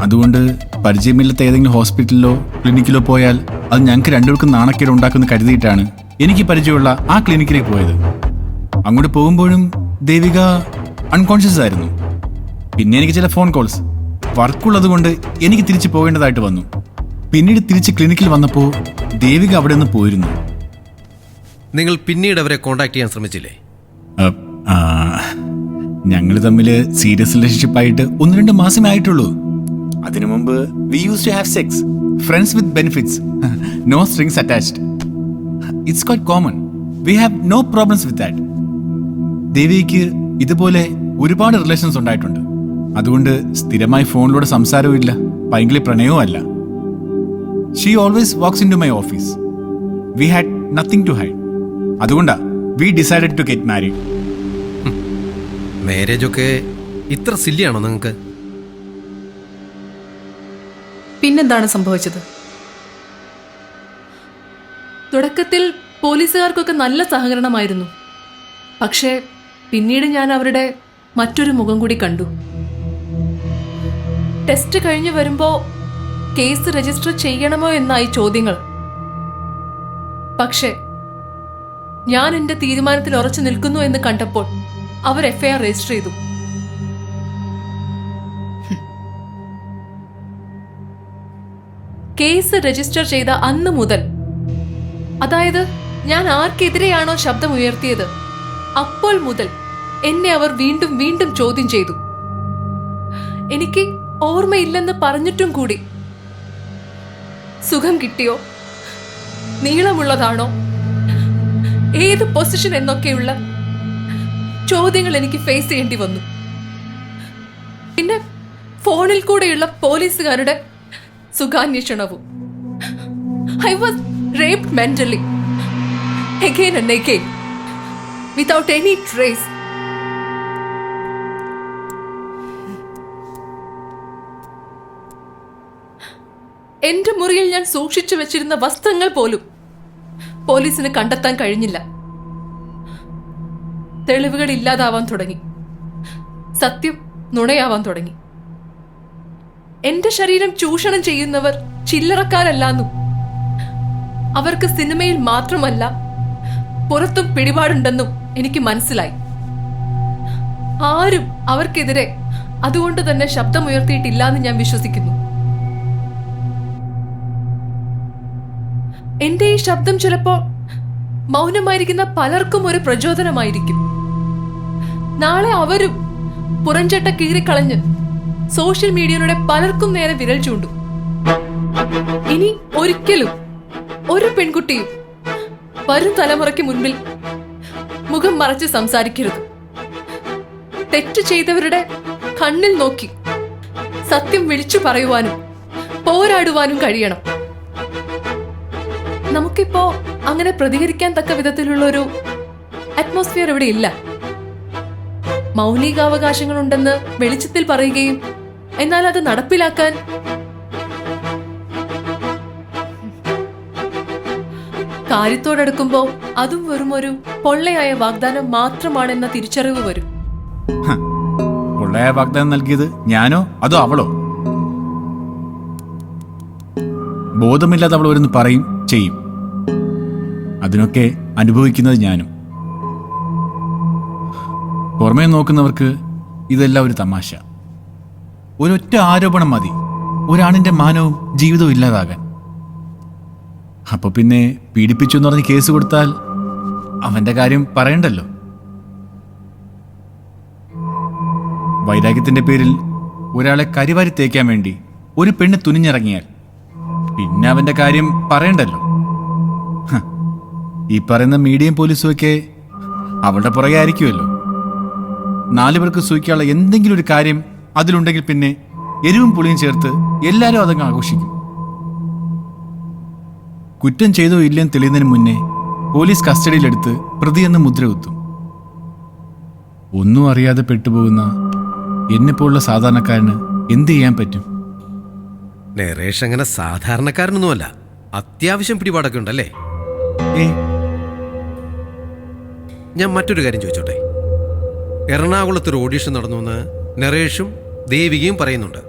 അതുകൊണ്ട് പരിചയമില്ലാത്ത ഏതെങ്കിലും ഹോസ്പിറ്റലിലോ ക്ലിനിക്കിലോ പോയാൽ അത് ഞങ്ങൾക്ക് രണ്ടുപേർക്കും നാണക്കേട് ഉണ്ടാക്കുമെന്ന് കരുതിയിട്ടാണ് എനിക്ക് പരിചയമുള്ള ആ ക്ലിനിക്കിലേക്ക് പോയത്. അങ്ങോട്ട് പോകുമ്പോഴും ദേവിക അൺകോൺഷ്യസ് ആയിരുന്നു. പിന്നെ എനിക്ക് ചില ഫോൺ കോൾസ്, വർക്കുള്ളത് കൊണ്ട് എനിക്ക് തിരിച്ചു പോകേണ്ടതായിട്ട് വന്നു. പിന്നീട് തിരിച്ച് ക്ലിനിക്കിൽ വന്നപ്പോൾ ദേവിക അവിടെ നിന്ന് പോയിരുന്നു. നിങ്ങൾ പിന്നീട് അവരെ കോണ്ടാക്ട് ചെയ്യാൻ ശ്രമിച്ചില്ലേ? ഞങ്ങൾ തമ്മിൽ സീരിയസ് റിലേഷൻഷിപ്പ് ആയിട്ട് 1-2 മാസമേ ആയിട്ടുള്ളൂ. അതിനു മുമ്പ് we use to have sex, friends with benefits, no strings attached. It's quite common. We have no problems with that. ദേവിക്ക് ഇതുപോലെ ഒരുപാട് റിലേഷൻസ് ഉണ്ടായിട്ടുണ്ട്. അതുകൊണ്ട് സ്ഥിരമായി ഫോണിലൂടെ സംസാരവും ഇല്ല, ഭയങ്കര പ്രണയവും അല്ല. She always walks in to my office. We had nothing to hide. അതുകൊണ്ടാ we decided to get married. Marriage ഒക്കെ ഇത്ര സില്ലിയാണോ നിങ്ങൾക്ക്? പിന്നെന്താണ് സംഭവിച്ചത്? തുടക്കത്തിൽ പോലീസുകാർക്കൊക്കെ നല്ല സഹകരണമായിരുന്നു. പക്ഷേ പിന്നീട് ഞാൻ അവരുടെ മറ്റൊരു മുഖം കൂടി കണ്ടു. ടെസ്റ്റ് കഴിഞ്ഞ് വരുമ്പോൾ കേസ് രജിസ്റ്റർ ചെയ്യണമോ എന്നായി ചോദ്യങ്ങൾ. പക്ഷേ ഞാൻ എൻ്റെ തീരുമാനത്തിൽ ഉറച്ചു നിൽക്കുന്നു എന്ന് കണ്ടപ്പോൾ അവർ FIR രജിസ്റ്റർ ചെയ്തു. കേസ് രജിസ്റ്റർ ചെയ്ത അന്ന് മുതൽ, അതായത് ഞാൻ ആർക്കെതിരെയാണോ ശബ്ദമുയർത്തിയത് അപ്പോൾ മുതൽ എന്നെ അവർ വീണ്ടും വീണ്ടും ചോദ്യം ചെയ്തു. എനിക്ക് ഓർമ്മയില്ലെന്ന് പറഞ്ഞിട്ടും കൂടി സുഖം കിട്ടിയോ, നീളമുള്ളതാണോ, ഏത് പൊസിഷൻ എന്നൊക്കെയുള്ള ചോദ്യങ്ങൾ എനിക്ക് ഫേസ് ചെയ്യേണ്ടി വന്നു. പിന്നെ ഫോണിൽ കൂടെയുള്ള പോലീസുകാരുടെ സുഖാന്വേഷണവും. I was raped mentally again and again without any trace. എന്റെ മുറിയിൽ ഞാൻ സൂക്ഷിച്ചു വെച്ചിരുന്ന വസ്ത്രങ്ങൾ പോലും പോലീസിന് കണ്ടെത്താൻ കഴിഞ്ഞില്ല. തെളിവുകൾ ഇല്ലാതാവാൻ തുടങ്ങി. സത്യം നുണയാവാൻ തുടങ്ങി. എന്റെ ശരീരം ചൂഷണം ചെയ്യുന്നവർ ചില്ലറക്കാരല്ലാന്നും അവർക്ക് സിനിമയിൽ മാത്രമല്ല പുറത്തും പിടിപാടുണ്ടെന്നും എനിക്ക് മനസ്സിലായി. ആരും അവർക്കെതിരെ അതുകൊണ്ട് തന്നെ ശബ്ദമുയർത്തിയിട്ടില്ലാന്ന് ഞാൻ വിശ്വസിക്കുന്നു. എന്റെ ഈ ശബ്ദം ചിലപ്പോൾ മൗനമായിരിക്കുന്ന പലർക്കും ഒരു പ്രചോദനമായിരിക്കും. നാളെ അവരും പുറംചട്ട കീറിക്കളഞ്ഞ് സോഷ്യൽ മീഡിയയിലൂടെ പലർക്കും നേരെ വിരൽ ചൂണ്ടും. ഇനി ഒരിക്കലും ഒരു പെൺകുട്ടിയും വരും തലമുറയ്ക്ക് മുൻപിൽ മുഖം മറച്ച് സംസാരിക്കരുത്. തെറ്റ് ചെയ്തവരുടെ കണ്ണിൽ നോക്കി സത്യം വിളിച്ചു പറയുവാനും പോരാടുവാനും കഴിയണം. നമുക്കിപ്പോ അങ്ങനെ പ്രതികരിക്കാൻ തക്ക വിധത്തിലുള്ള ഒരു അറ്റ്മോസ്ഫിയർ ഇവിടെ ഇല്ല. മൗലികാവകാശങ്ങളുണ്ടെന്ന് വെളിച്ചത്തിൽ പറയുകയും എന്നാൽ അത് നടപ്പിലാക്കാൻ കാര്യത്തോടെടുക്കുമ്പോ അതും വെറും ഒരു പൊള്ളയായ വാഗ്ദാനം മാത്രമാണെന്ന തിരിച്ചറിവ് വരും. പൊള്ളയായ വാഗ്ദാനം നൽകിയത് ഞാനോ അതോ അവളോ? ബോധമില്ലാതെ അവൾ ഓരോന്ന് പറയും ചെയ്യും. അതിനൊക്കെ അനുഭവിക്കുന്നത് ഞാനും. പുറമേ നോക്കുന്നവർക്ക് ഇതെല്ലാം ഒരു തമാശ. ഒരൊറ്റ ആരോപണം മതി ഒരാണിന്റെ മാനവും ജീവിതവും ഇല്ലാതാകാൻ. അപ്പൊ പിന്നെ പീഡിപ്പിച്ചു എന്ന് പറഞ്ഞ് കേസ് കൊടുത്താൽ അവന്റെ കാര്യം പറയണ്ടല്ലോ. വൈരാഗ്യത്തിന്റെ പേരിൽ ഒരാളെ കരിവാരി തേക്കാൻ വേണ്ടി ഒരു പെണ്ണ് തുനിഞ്ഞിറങ്ങിയാൽ പിന്നെ അവന്റെ കാര്യം പറയണ്ടല്ലോ. ഈ പറയുന്ന മീഡിയയും പോലീസും ഒക്കെ അവളുടെ പുറകെ ആയിരിക്കുമല്ലോ. 4 പേർക്ക് സൂഹിക്കാനുള്ള എന്തെങ്കിലും ഒരു കാര്യം അതിലുണ്ടെങ്കിൽ പിന്നെ എരിവും പുളിയും ചേർത്ത് എല്ലാവരും അതങ്ങ് ആഘോഷിക്കും. കുറ്റം ചെയ്തോ ഇല്ലെന്ന് തെളിയുന്നതിന് മുന്നേ പോലീസ് കസ്റ്റഡിയിലെടുത്ത് പ്രതിയെന്ന് മുദ്ര കുത്തും. ഒന്നും അറിയാതെ പെട്ടുപോകുന്ന എന്നെപ്പോലുള്ള സാധാരണക്കാരന് എന്ത് ചെയ്യാൻ പറ്റും? നരേഷ് അങ്ങനെ സാധാരണക്കാരനൊന്നുമല്ല, അത്യാവശ്യം പിടിപാടൊക്കെ ഉണ്ടല്ലേ? ഞാൻ മറ്റൊരു കാര്യം ചോദിച്ചോട്ടെ. എറണാകുളത്തൊരു ഓഡീഷൻ നടന്നുവെന്ന് നരേഷും ദേവികയും പറയുന്നുണ്ട്.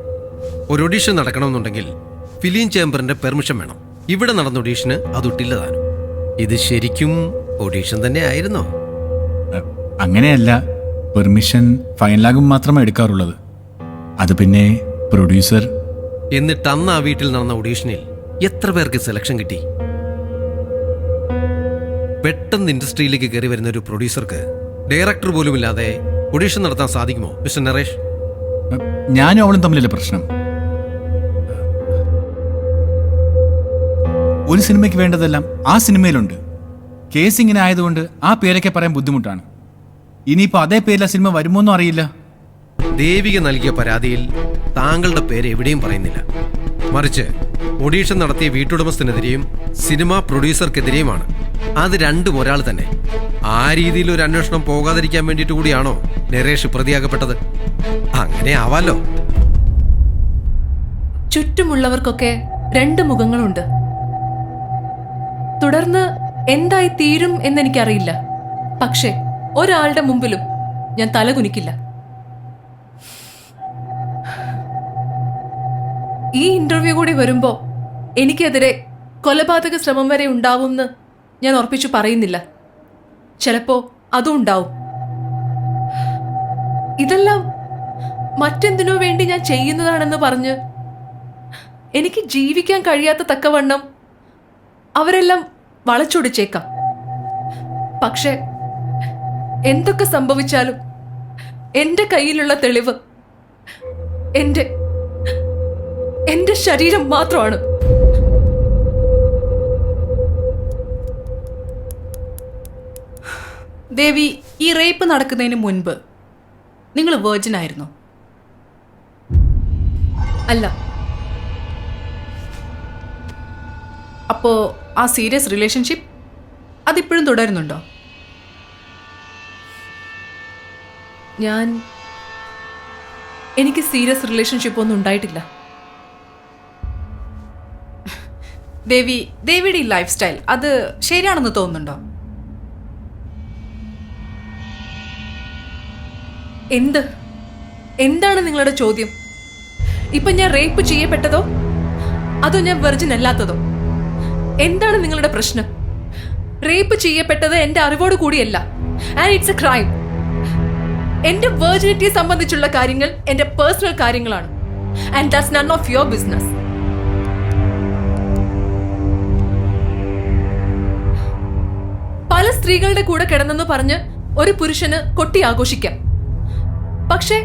ഒരു ഓഡീഷൻ നടക്കണമെന്നുണ്ടെങ്കിൽ ഫിലിം ചേംബറിന്റെ പെർമിഷൻ വേണം. ഇവിടെ നടന്ന ഓഡീഷന് അതൊട്ടില്ലതാനും. ഇത് ശരിക്കും ഓഡീഷൻ തന്നെ ആയിരുന്നോ? അങ്ങനെയല്ല. പെർമിഷൻ ഫൈനലാകും മാത്രമേ എടുക്കാറുള്ളത്. അത് പിന്നെ പ്രൊഡ്യൂസർ എന്നിട്ട് അന്ന് ആ വീട്ടിൽ നടന്ന ഓഡീഷനിൽ എത്ര പേർക്ക് സെലക്ഷൻ കിട്ടി? പെട്ടെന്ന് ഇൻഡസ്ട്രിയിലേക്ക് കയറി വരുന്ന ഒരു പ്രൊഡ്യൂസർക്ക് ഡയറക്ടർ പോലും ഇല്ലാതെ ഓഡീഷൻ നടത്താൻ സാധിക്കുമോ മിസ്റ്റർ നരേഷ്? ഞാനും അവളും തമ്മിലല്ലേ പ്രശ്നം? ഒരു സിനിമയ്ക്ക് വേണ്ടതെല്ലാം ആ സിനിമയിലുണ്ട്. കേസ് ഇങ്ങനെ ആയതുകൊണ്ട് ആ പേരൊക്കെ പറയാൻ ബുദ്ധിമുട്ടാണ്. ഇനിയിപ്പോൾ അതേ പേരിൽ ആ സിനിമ വരുമോന്നും അറിയില്ല. ദേവിക നൽകിയ പരാതിയിൽ താങ്കളുടെ പേര് എവിടെയും പറയുന്നില്ല. മറിച്ച് ഓഡീഷൻ നടത്തിയ വീട്ടുടമസ്ഥനെതിരെയും സിനിമാ പ്രൊഡ്യൂസർക്കെതിരെയുമാണ്. അത് രണ്ടും ഒരാൾ തന്നെ. ആ രീതിയിൽ ഒരു അന്വേഷണം പോകാതിരിക്കാൻ വേണ്ടിയിട്ട് കൂടിയാണോ നരേഷ് പ്രതിയാകപ്പെട്ടത്? അങ്ങനെ ആവാലോ. ചുറ്റുമുള്ളവർക്കൊക്കെ രണ്ട് മുഖങ്ങളുണ്ട്. തുടർന്ന് എന്തായി തീരും എന്നെനിക്കറിയില്ല. പക്ഷേ ഒരാളുടെ മുമ്പിലും ഞാൻ തലകുനിക്കില്ല. ഈ ഇന്റർവ്യൂ കൂടി വരുമ്പോ എനിക്കെതിരെ കൊലപാതക ശ്രമം വരെ ഉണ്ടാവുമെന്ന് ഞാൻ ഉറപ്പിച്ചു പറയുന്നില്ല. ചിലപ്പോ അതും ഉണ്ടാവും. ഇതെല്ലാം മറ്റെന്തിനോ വേണ്ടി ഞാൻ ചെയ്യുന്നതാണെന്ന് പറഞ്ഞ് എനിക്ക് ജീവിക്കാൻ കഴിയാത്ത തക്കവണ്ണം അവരെല്ലാം വളച്ചൊടിച്ചേക്കാം. പക്ഷെ എന്തൊക്കെ സംഭവിച്ചാലും എന്റെ കയ്യിലുള്ള തെളിവ് എന്റെ ശരീരം മാത്രമാണ്. ദേവി, ഈ റേപ്പ് നടക്കുന്നതിന് മുൻപ് നിങ്ങൾ വെർജിൻ ആയിരുന്നോ? അല്ല. അപ്പോ ആ സീരിയസ് റിലേഷൻഷിപ്പ് അതിപ്പോഴും തുടരുന്നുണ്ടോ? എനിക്ക് സീരിയസ് റിലേഷൻഷിപ്പ് ഒന്നും ഉണ്ടായിട്ടില്ല. ദേവിയുടെ ഈ ലൈഫ് സ്റ്റൈൽ അത് ശരിയാണെന്ന് തോന്നുന്നുണ്ടോ? എന്താണ് നിങ്ങളുടെ ചോദ്യം? ഇപ്പൊ ഞാൻ റേപ്പ് ചെയ്യപ്പെട്ടതോ അതോ ഞാൻ വെർജിൻ അല്ലാത്തതോ? എന്താണ് നിങ്ങളുടെ പ്രശ്നം? റേപ്പ് ചെയ്യപ്പെട്ടത് എന്റെ അറിവോട് കൂടിയല്ല. And it's a crime. എന്റെ വെർജിനിറ്റിയെ സംബന്ധിച്ചുള്ള കാര്യങ്ങൾ എന്റെ പേഴ്സണൽ കാര്യങ്ങളാണ്. And that's none of your business. പല സ്ത്രീകളുടെ കൂടെ കിടന്നെന്ന് പറഞ്ഞ് ഒരു പുരുഷന് കൊട്ടി ആഘോഷിക്കാം. പക്ഷേ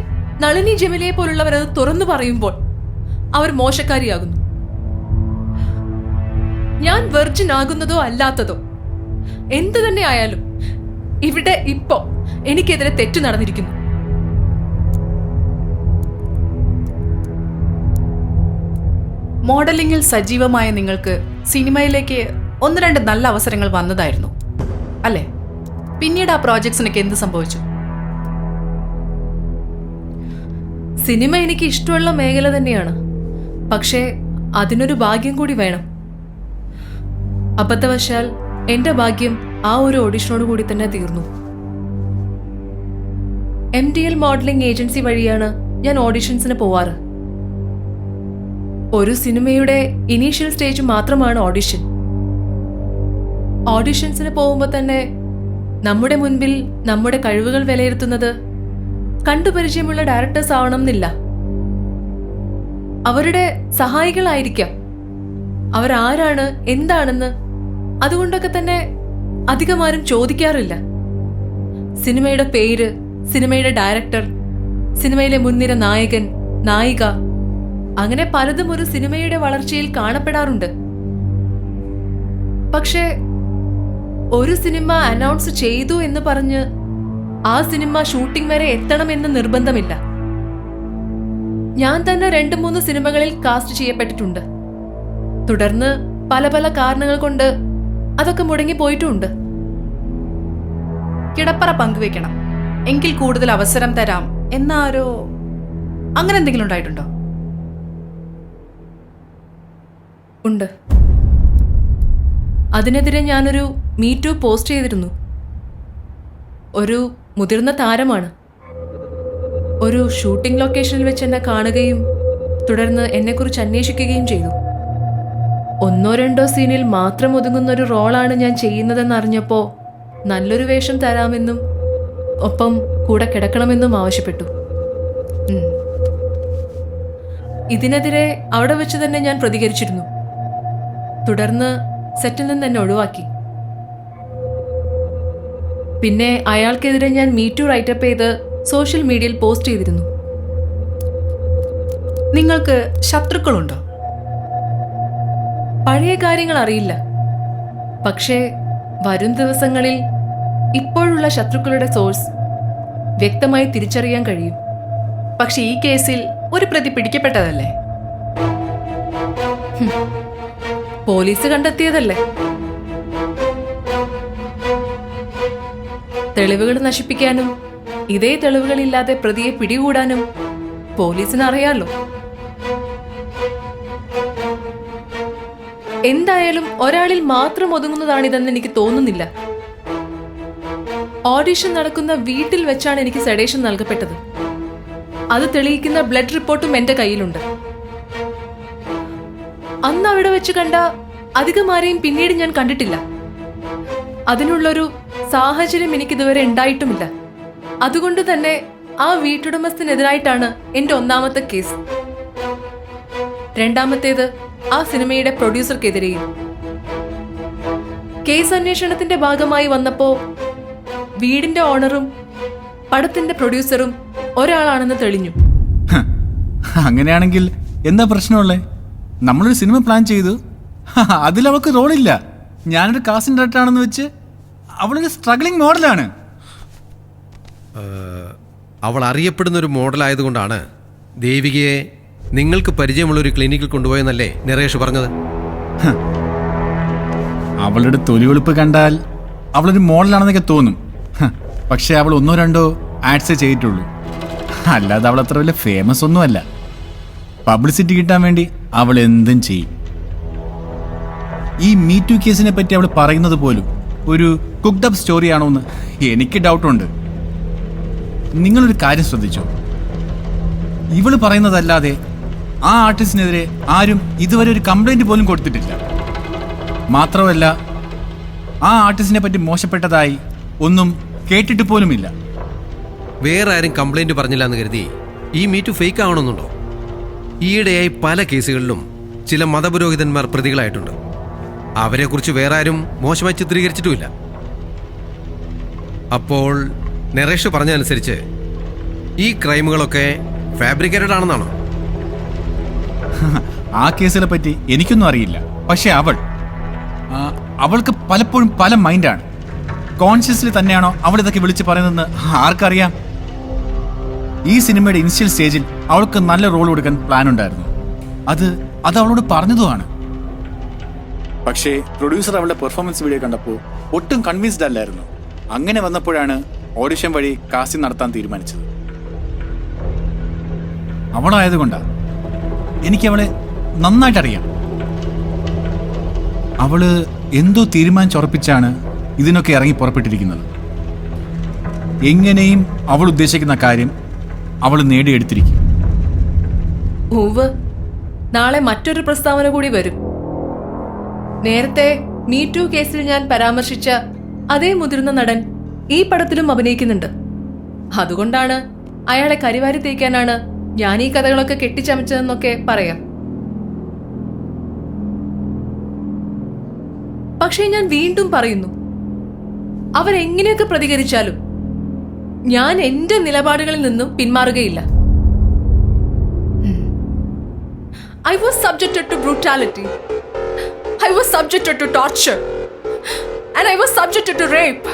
നളിനി ജമലിയെ പോലുള്ളവർ അത് തുറന്നു പറയുമ്പോൾ അവർ മോശക്കാരിയാകുന്നു. ഞാൻ വെർജിൻ ആകുന്നതോ അല്ലാത്തതോ എന്തു തന്നെ ആയാലും ഇവിടെ ഇപ്പോ എനിക്കെതിരെ തെറ്റു നടന്നിരിക്കുന്നു. മോഡലിംഗിൽ സജീവമായ നിങ്ങൾക്ക് സിനിമയിലേക്ക് ഒന്ന് രണ്ട് നല്ല അവസരങ്ങൾ വന്നതായിരുന്നു അല്ലേ? പിന്നീട് ആ പ്രോജക്ട്സിനൊക്കെ എന്ത് സംഭവിച്ചു? സിനിമ എനിക്ക് ഇഷ്ടമുള്ള മേഖല തന്നെയാണ്. പക്ഷേ അതിനൊരു ഭാഗ്യം കൂടി വേണം. അബദ്ധവശാൽ എന്റെ ഭാഗ്യം ആ ഒരു ഓഡിഷനോട് കൂടി തന്നെ തീർന്നു. MDL മോഡലിംഗ് ഏജൻസി വഴിയാണ് ഞാൻ ഓഡിഷൻസിന് പോവാറ്. ഒരു സിനിമയുടെ ഇനീഷ്യൽ സ്റ്റേജ് മാത്രമാണ് ഓഡിഷൻ. ഓഡിഷൻസിന് പോകുമ്പോൾ തന്നെ നമ്മുടെ മുൻപിൽ നമ്മുടെ കഴിവുകൾ വിലയിരുത്തുന്നത് കണ്ടുപരിചയമുള്ള ഡയറക്ടേഴ്സ് ആവണം എന്നില്ല. അവരുടെ സഹായികളായിരിക്കാം. അവരാരാണ് എന്താണെന്ന് അതുകൊണ്ടൊക്കെ തന്നെ അധികമാരും ചോദിക്കാറില്ല. സിനിമയുടെ പേര്, സിനിമയുടെ ഡയറക്ടർ, സിനിമയിലെ മുൻനിര നായകൻ, നായിക, അങ്ങനെ പലതും ഒരു സിനിമയുടെ വളർച്ചയിൽ കാണപ്പെടാറുണ്ട്. പക്ഷേ ഒരു സിനിമ അനൗൺസ് ചെയ്തു എന്ന് പറഞ്ഞ് ആ സിനിമ ഷൂട്ടിംഗ് വരെ എത്തണമെന്ന് നിർബന്ധമില്ല. ഞാൻ തന്നെ 2-3 സിനിമകളിൽ കാസ്റ്റ് ചെയ്യപ്പെട്ടിട്ടുണ്ട്. തുടർന്ന് പല പല കാരണങ്ങൾ കൊണ്ട് അതൊക്കെ മുടങ്ങി പോയിട്ടുമുണ്ട്. കിടപ്പറ പങ്കുവെക്കണം എങ്കിൽ കൂടുതൽ അവസരം തരാം എന്നാരോ അങ്ങനെ എന്തെങ്കിലും ഉണ്ടായിട്ടുണ്ടോ? ഉണ്ട്. അതിനെതിരെ ഞാനൊരു മീറ്റു പോസ്റ്റ് ചെയ്തിരുന്നു. ഒരു മുതിർന്ന താരമാണ് ഒരു ഷൂട്ടിംഗ് ലൊക്കേഷനിൽ വെച്ച് എന്നെ കാണുകയും തുടർന്ന് എന്നെക്കുറിച്ച് അന്വേഷിക്കുകയും ചെയ്തു. 1-2 സീനിൽ മാത്രം ഒതുങ്ങുന്ന ഒരു റോളാണ് ഞാൻ ചെയ്യുന്നതെന്ന് അറിഞ്ഞപ്പോൾ നല്ലൊരു വേഷം തരാമെന്നും ഒപ്പം കൂടെ കിടക്കണമെന്നും ആവശ്യപ്പെട്ടു. ഇതിനെതിരെ അവിടെ വെച്ച് തന്നെ ഞാൻ പ്രതികരിച്ചിരുന്നു. തുടർന്ന് സെറ്റിൽ നിന്ന് എന്നെ ഒഴിവാക്കി. പിന്നെ അയാൾക്കെതിരെ ഞാൻ മീറ്റു റൈറ്റപ്പ് ചെയ്ത് സോഷ്യൽ മീഡിയയിൽ പോസ്റ്റ് ചെയ്തിരുന്നു. നിങ്ങൾക്ക് ശത്രുക്കളുണ്ടോ? പഴയ കാര്യങ്ങൾ അറിയില്ല. പക്ഷേ വരും ദിവസങ്ങളിൽ ഇപ്പോഴുള്ള ശത്രുക്കളുടെ സോഴ്സ് വ്യക്തമായി തിരിച്ചറിയാൻ കഴിയും. പക്ഷെ ഈ കേസിൽ ഒരു പ്രതി പിടിക്കപ്പെട്ടതല്ലേ? പോലീസ് കണ്ടെത്തിയതല്ലേ? തെളിവുകൾ നശിപ്പിക്കാനും ഇതേ തെളിവുകളില്ലാതെ പ്രതിയെ പിടികൂടാനും പോലീസിന് അറിയാലോ. എന്തായാലും ഒരാളിൽ മാത്രം ഒതുങ്ങുന്നതാണിതെന്ന് എനിക്ക് തോന്നുന്നില്ല. ഓഡിഷൻ നടക്കുന്ന വീട്ടിൽ വെച്ചാണ് എനിക്ക് സെഡേഷൻ നൽകപ്പെട്ടത്. അത് തെളിയിക്കുന്ന ബ്ലഡ് റിപ്പോർട്ടും എന്റെ കയ്യിലുണ്ട്. അന്ന് അവിടെ വെച്ച് കണ്ട അധികമാരെയും പിന്നീട് ഞാൻ കണ്ടിട്ടില്ല. അതിനുള്ളൊരു സാഹചര്യം എനിക്കിതുവരെ ഉണ്ടായിട്ടുമില്ല. അതുകൊണ്ട് തന്നെ ആ വീട്ടുടമസ്ഥനെതിരായിട്ടാണ് എന്റെ ഒന്നാമത്തെ കേസ്. രണ്ടാമത്തേത് ആ സിനിമയുടെ പ്രൊഡ്യൂസർക്കെതിരെയും. കേസ് അന്വേഷണത്തിന്റെ ഭാഗമായി വന്നപ്പോ വീടിന്റെ ഓണറും പടത്തിന്റെ പ്രൊഡ്യൂസറും ഒരാളാണെന്ന് തെളിഞ്ഞു. അങ്ങനെയാണെങ്കിൽ എന്താ പ്രശ്നമുള്ളേ? നമ്മളൊരു സിനിമ പ്ലാൻ ചെയ്തു, അതിൽ അവൾക്ക് റോളില്ല. ഞാനൊരു കാസ്റ്റിംഗ് ഡയറക്ടർ ആണെന്ന് വെച്ച് അവളൊരു സ്ട്രഗ്ലിംഗ് മോഡലാണ്. അവൾ അറിയപ്പെടുന്ന ഒരു മോഡലായതുകൊണ്ടാണ് ദേവികയെ നിങ്ങൾക്ക് പരിചയമുള്ള ഒരു ക്ലിനിക്കിൽ കൊണ്ടുപോയെന്നല്ലേ നരേഷ് പറഞ്ഞത്? അവളുടെ തൊലിവെളുപ്പ് കണ്ടാൽ അവളൊരു മോഡലാണെന്നൊക്കെ തോന്നും. പക്ഷെ അവൾ ഒന്നോ രണ്ടോ ആഡ്സേ ചെയ്തിട്ടുള്ളൂ. അല്ലാതെ അവൾ അത്ര വലിയ ഫേമസ് ഒന്നുമല്ല. പബ്ലിസിറ്റി കിട്ടാൻ വേണ്ടി അവൾ എന്തും ചെയ്യും. ഈ മീറ്റു കേസിനെ പറ്റി അവൾ പറയുന്നത് പോലും ഒരു കുക്ക്ഡ് അപ്പ് സ്റ്റോറി ആണോ എന്ന് എനിക്ക് ഡൗട്ടുണ്ട്. നിങ്ങളൊരു കാര്യം ശ്രദ്ധിച്ചോ? ഇവള് പറയുന്നതല്ലാതെ ആ ആർട്ടിസ്റ്റിനെതിരെ ആരും ഇതുവരെ ഒരു കംപ്ലൈന്റ് പോലും കൊടുത്തിട്ടില്ല. മാത്രമല്ല ആ ആർട്ടിസ്റ്റിനെ പറ്റി മോശപ്പെട്ടതായി ഒന്നും കേട്ടിട്ട് പോലുമില്ല. വേറെ ആരും കംപ്ലൈന്റ് പറഞ്ഞില്ല എന്ന് കരുതി ഈ മീറ്റു ഫേക്ക് ആവണമെന്നുണ്ടോ? ഈയിടെയായി പല കേസുകളിലും ചില മതപുരോഹിതന്മാർ പ്രതികളായിട്ടുണ്ട്. അവരെക്കുറിച്ച് വേറെ ആരും മോശമായി ചിത്രീകരിച്ചിട്ടുമില്ല. അപ്പോൾ നരേഷ് പറഞ്ഞതനുസരിച്ച് ഈ ക്രൈമുകളൊക്കെ ഫാബ്രിക്കേറ്റഡ് ആണെന്നാണോ? ആ കേസിനെ പറ്റി എനിക്കൊന്നും അറിയില്ല. പക്ഷെ അവൾക്ക് പലപ്പോഴും പല മൈൻഡാണ്. കോൺഷ്യസ്ലി തന്നെയാണോ അവൾ ഇതൊക്കെ വിളിച്ച് പറയുന്നതെന്ന് ആർക്കറിയാം? ഈ സിനിമയുടെ ഇനിഷ്യൽ സ്റ്റേജിൽ അവൾക്ക് നല്ല റോൾ കൊടുക്കാൻ പ്ലാൻ ഉണ്ടായിരുന്നു. അത് അവളോട് പറഞ്ഞതുമാണ്. പക്ഷേ പ്രൊഡ്യൂസർ അവളുടെ പെർഫോമൻസ് വീഡിയോ കണ്ടപ്പോൾ ഒട്ടും കൺവിൻസ്ഡ് അല്ലായിരുന്നു. അങ്ങനെ വന്നപ്പോഴാണ് ഓഡിഷൻ വഴി കാസ്റ്റിംഗ് നടത്താൻ തീരുമാനിച്ചത്. അവളായതുകൊണ്ടാ. എനിക്കവളെ നന്നായിട്ടറിയാം. അവള് എന്തോ തീരുമാനിച്ചുറപ്പിച്ചാണ് ഇതിനൊക്കെ ഇറങ്ങി പുറപ്പെട്ടിരിക്കുന്നത്. എങ്ങനെയും അവൾ ഉദ്ദേശിക്കുന്ന കാര്യം അവൾ നേടിയെടുത്തിരിക്കും. നാളെ മറ്റൊരു പ്രസ്താവന കൂടി വരും. നേരത്തെ മീറ്റു കേസിൽ ഞാൻ പരാമർശിച്ച അതേ മുതിർന്ന നടൻ ഈ പടത്തിലും അഭിനയിക്കുന്നുണ്ട്. അതുകൊണ്ടാണ് അയാളെ കരിവാരി തേക്കാനാണ് ഞാൻ ഈ കഥകളൊക്കെ കെട്ടിച്ചമച്ചതെന്നൊക്കെ പറയാം. പക്ഷേ ഞാൻ വീണ്ടും പറയുന്നു, അവരെങ്ങനെയൊക്കെ പ്രതികരിച്ചാലും ഞാൻ എന്റെ നിലപാടുകളിൽ നിന്നും പിന്മാറുകയില്ല. I was subjected to brutality. I was subjected to torture. And I was subjected to rape.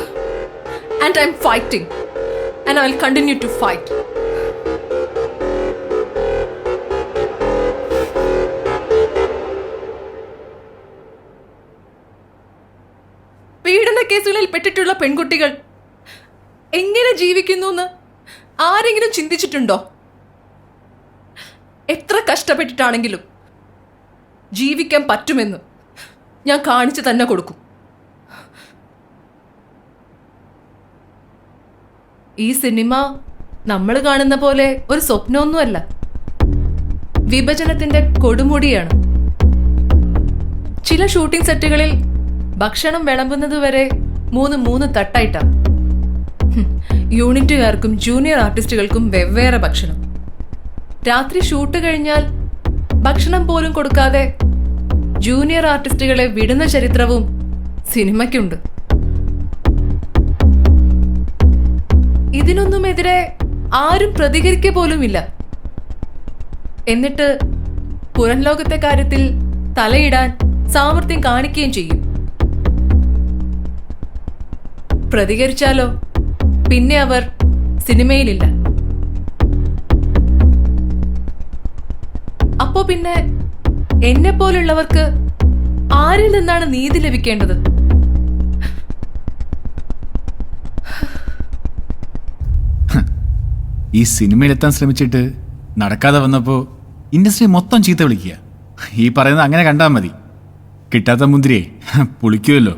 And I'm fighting. And I will continue to fight. പീഡന കേസുകളിൽ പെട്ടിട്ടുള്ള പെൺകുട്ടികൾ എങ്ങനെ ജീവിക്കുന്നു എന്ന് ആരെങ്കിലും ചിന്തിച്ചിട്ടുണ്ടോ? എത്ര കഷ്ടപ്പെട്ടിട്ടാണെങ്കിലും ജീവിക്കാൻ പറ്റുമെന്ന് ഞാൻ കാണിച്ചു തന്നെ കൊടുക്കും. ഈ സിനിമ നമ്മൾ കാണുന്ന പോലെ ഒരു സ്വപ്നമൊന്നുമല്ല. വിഭജനത്തിന്റെ കൊടുമുടിയാണ്. ചില ഷൂട്ടിംഗ് സെറ്റുകളിൽ ഭക്ഷണം വിളമ്പുന്നത് വരെ മൂന്ന് തട്ടായിട്ടാണ്. യൂണിറ്റുകാർക്കും ജൂനിയർ ആർട്ടിസ്റ്റുകൾക്കും വെവ്വേറെ ഭക്ഷണം. രാത്രി ഷൂട്ട് കഴിഞ്ഞാൽ ഭക്ഷണം പോലും കൊടുക്കാതെ ജൂനിയർ ആർട്ടിസ്റ്റുകളെ വിടുന്ന ചരിത്രവും സിനിമയ്ക്കുണ്ട്. ഇതിനൊന്നുമെതിരെ ആരും പ്രതികരിക്കുക പോലുമില്ല. എന്നിട്ട് പുറം ലോകത്തെ കാര്യത്തിൽ തലയിടാൻ സാമർത്ഥ്യം കാണിക്കുകയും ചെയ്യും. പ്രതികരിച്ചാലോ പിന്നെ അവർ സിനിമയിലില്ല. അപ്പോ പിന്നെ എന്നെ പോലുള്ളവർക്ക് ആരിൽ നിന്നാണ് നീതി ലഭിക്കേണ്ടത്? ഈ സിനിമയിലെത്താൻ ശ്രമിച്ചിട്ട് നടക്കാതെ വന്നപ്പോൾ ഇൻഡസ്ട്രി മൊത്തം ചീത്ത വിളിക്കുക. ഈ പറയുന്നത് അങ്ങനെ കണ്ടാൽ മതി. കിട്ടാത്ത മുന്തിരിയെ പുളിക്കുമല്ലോ.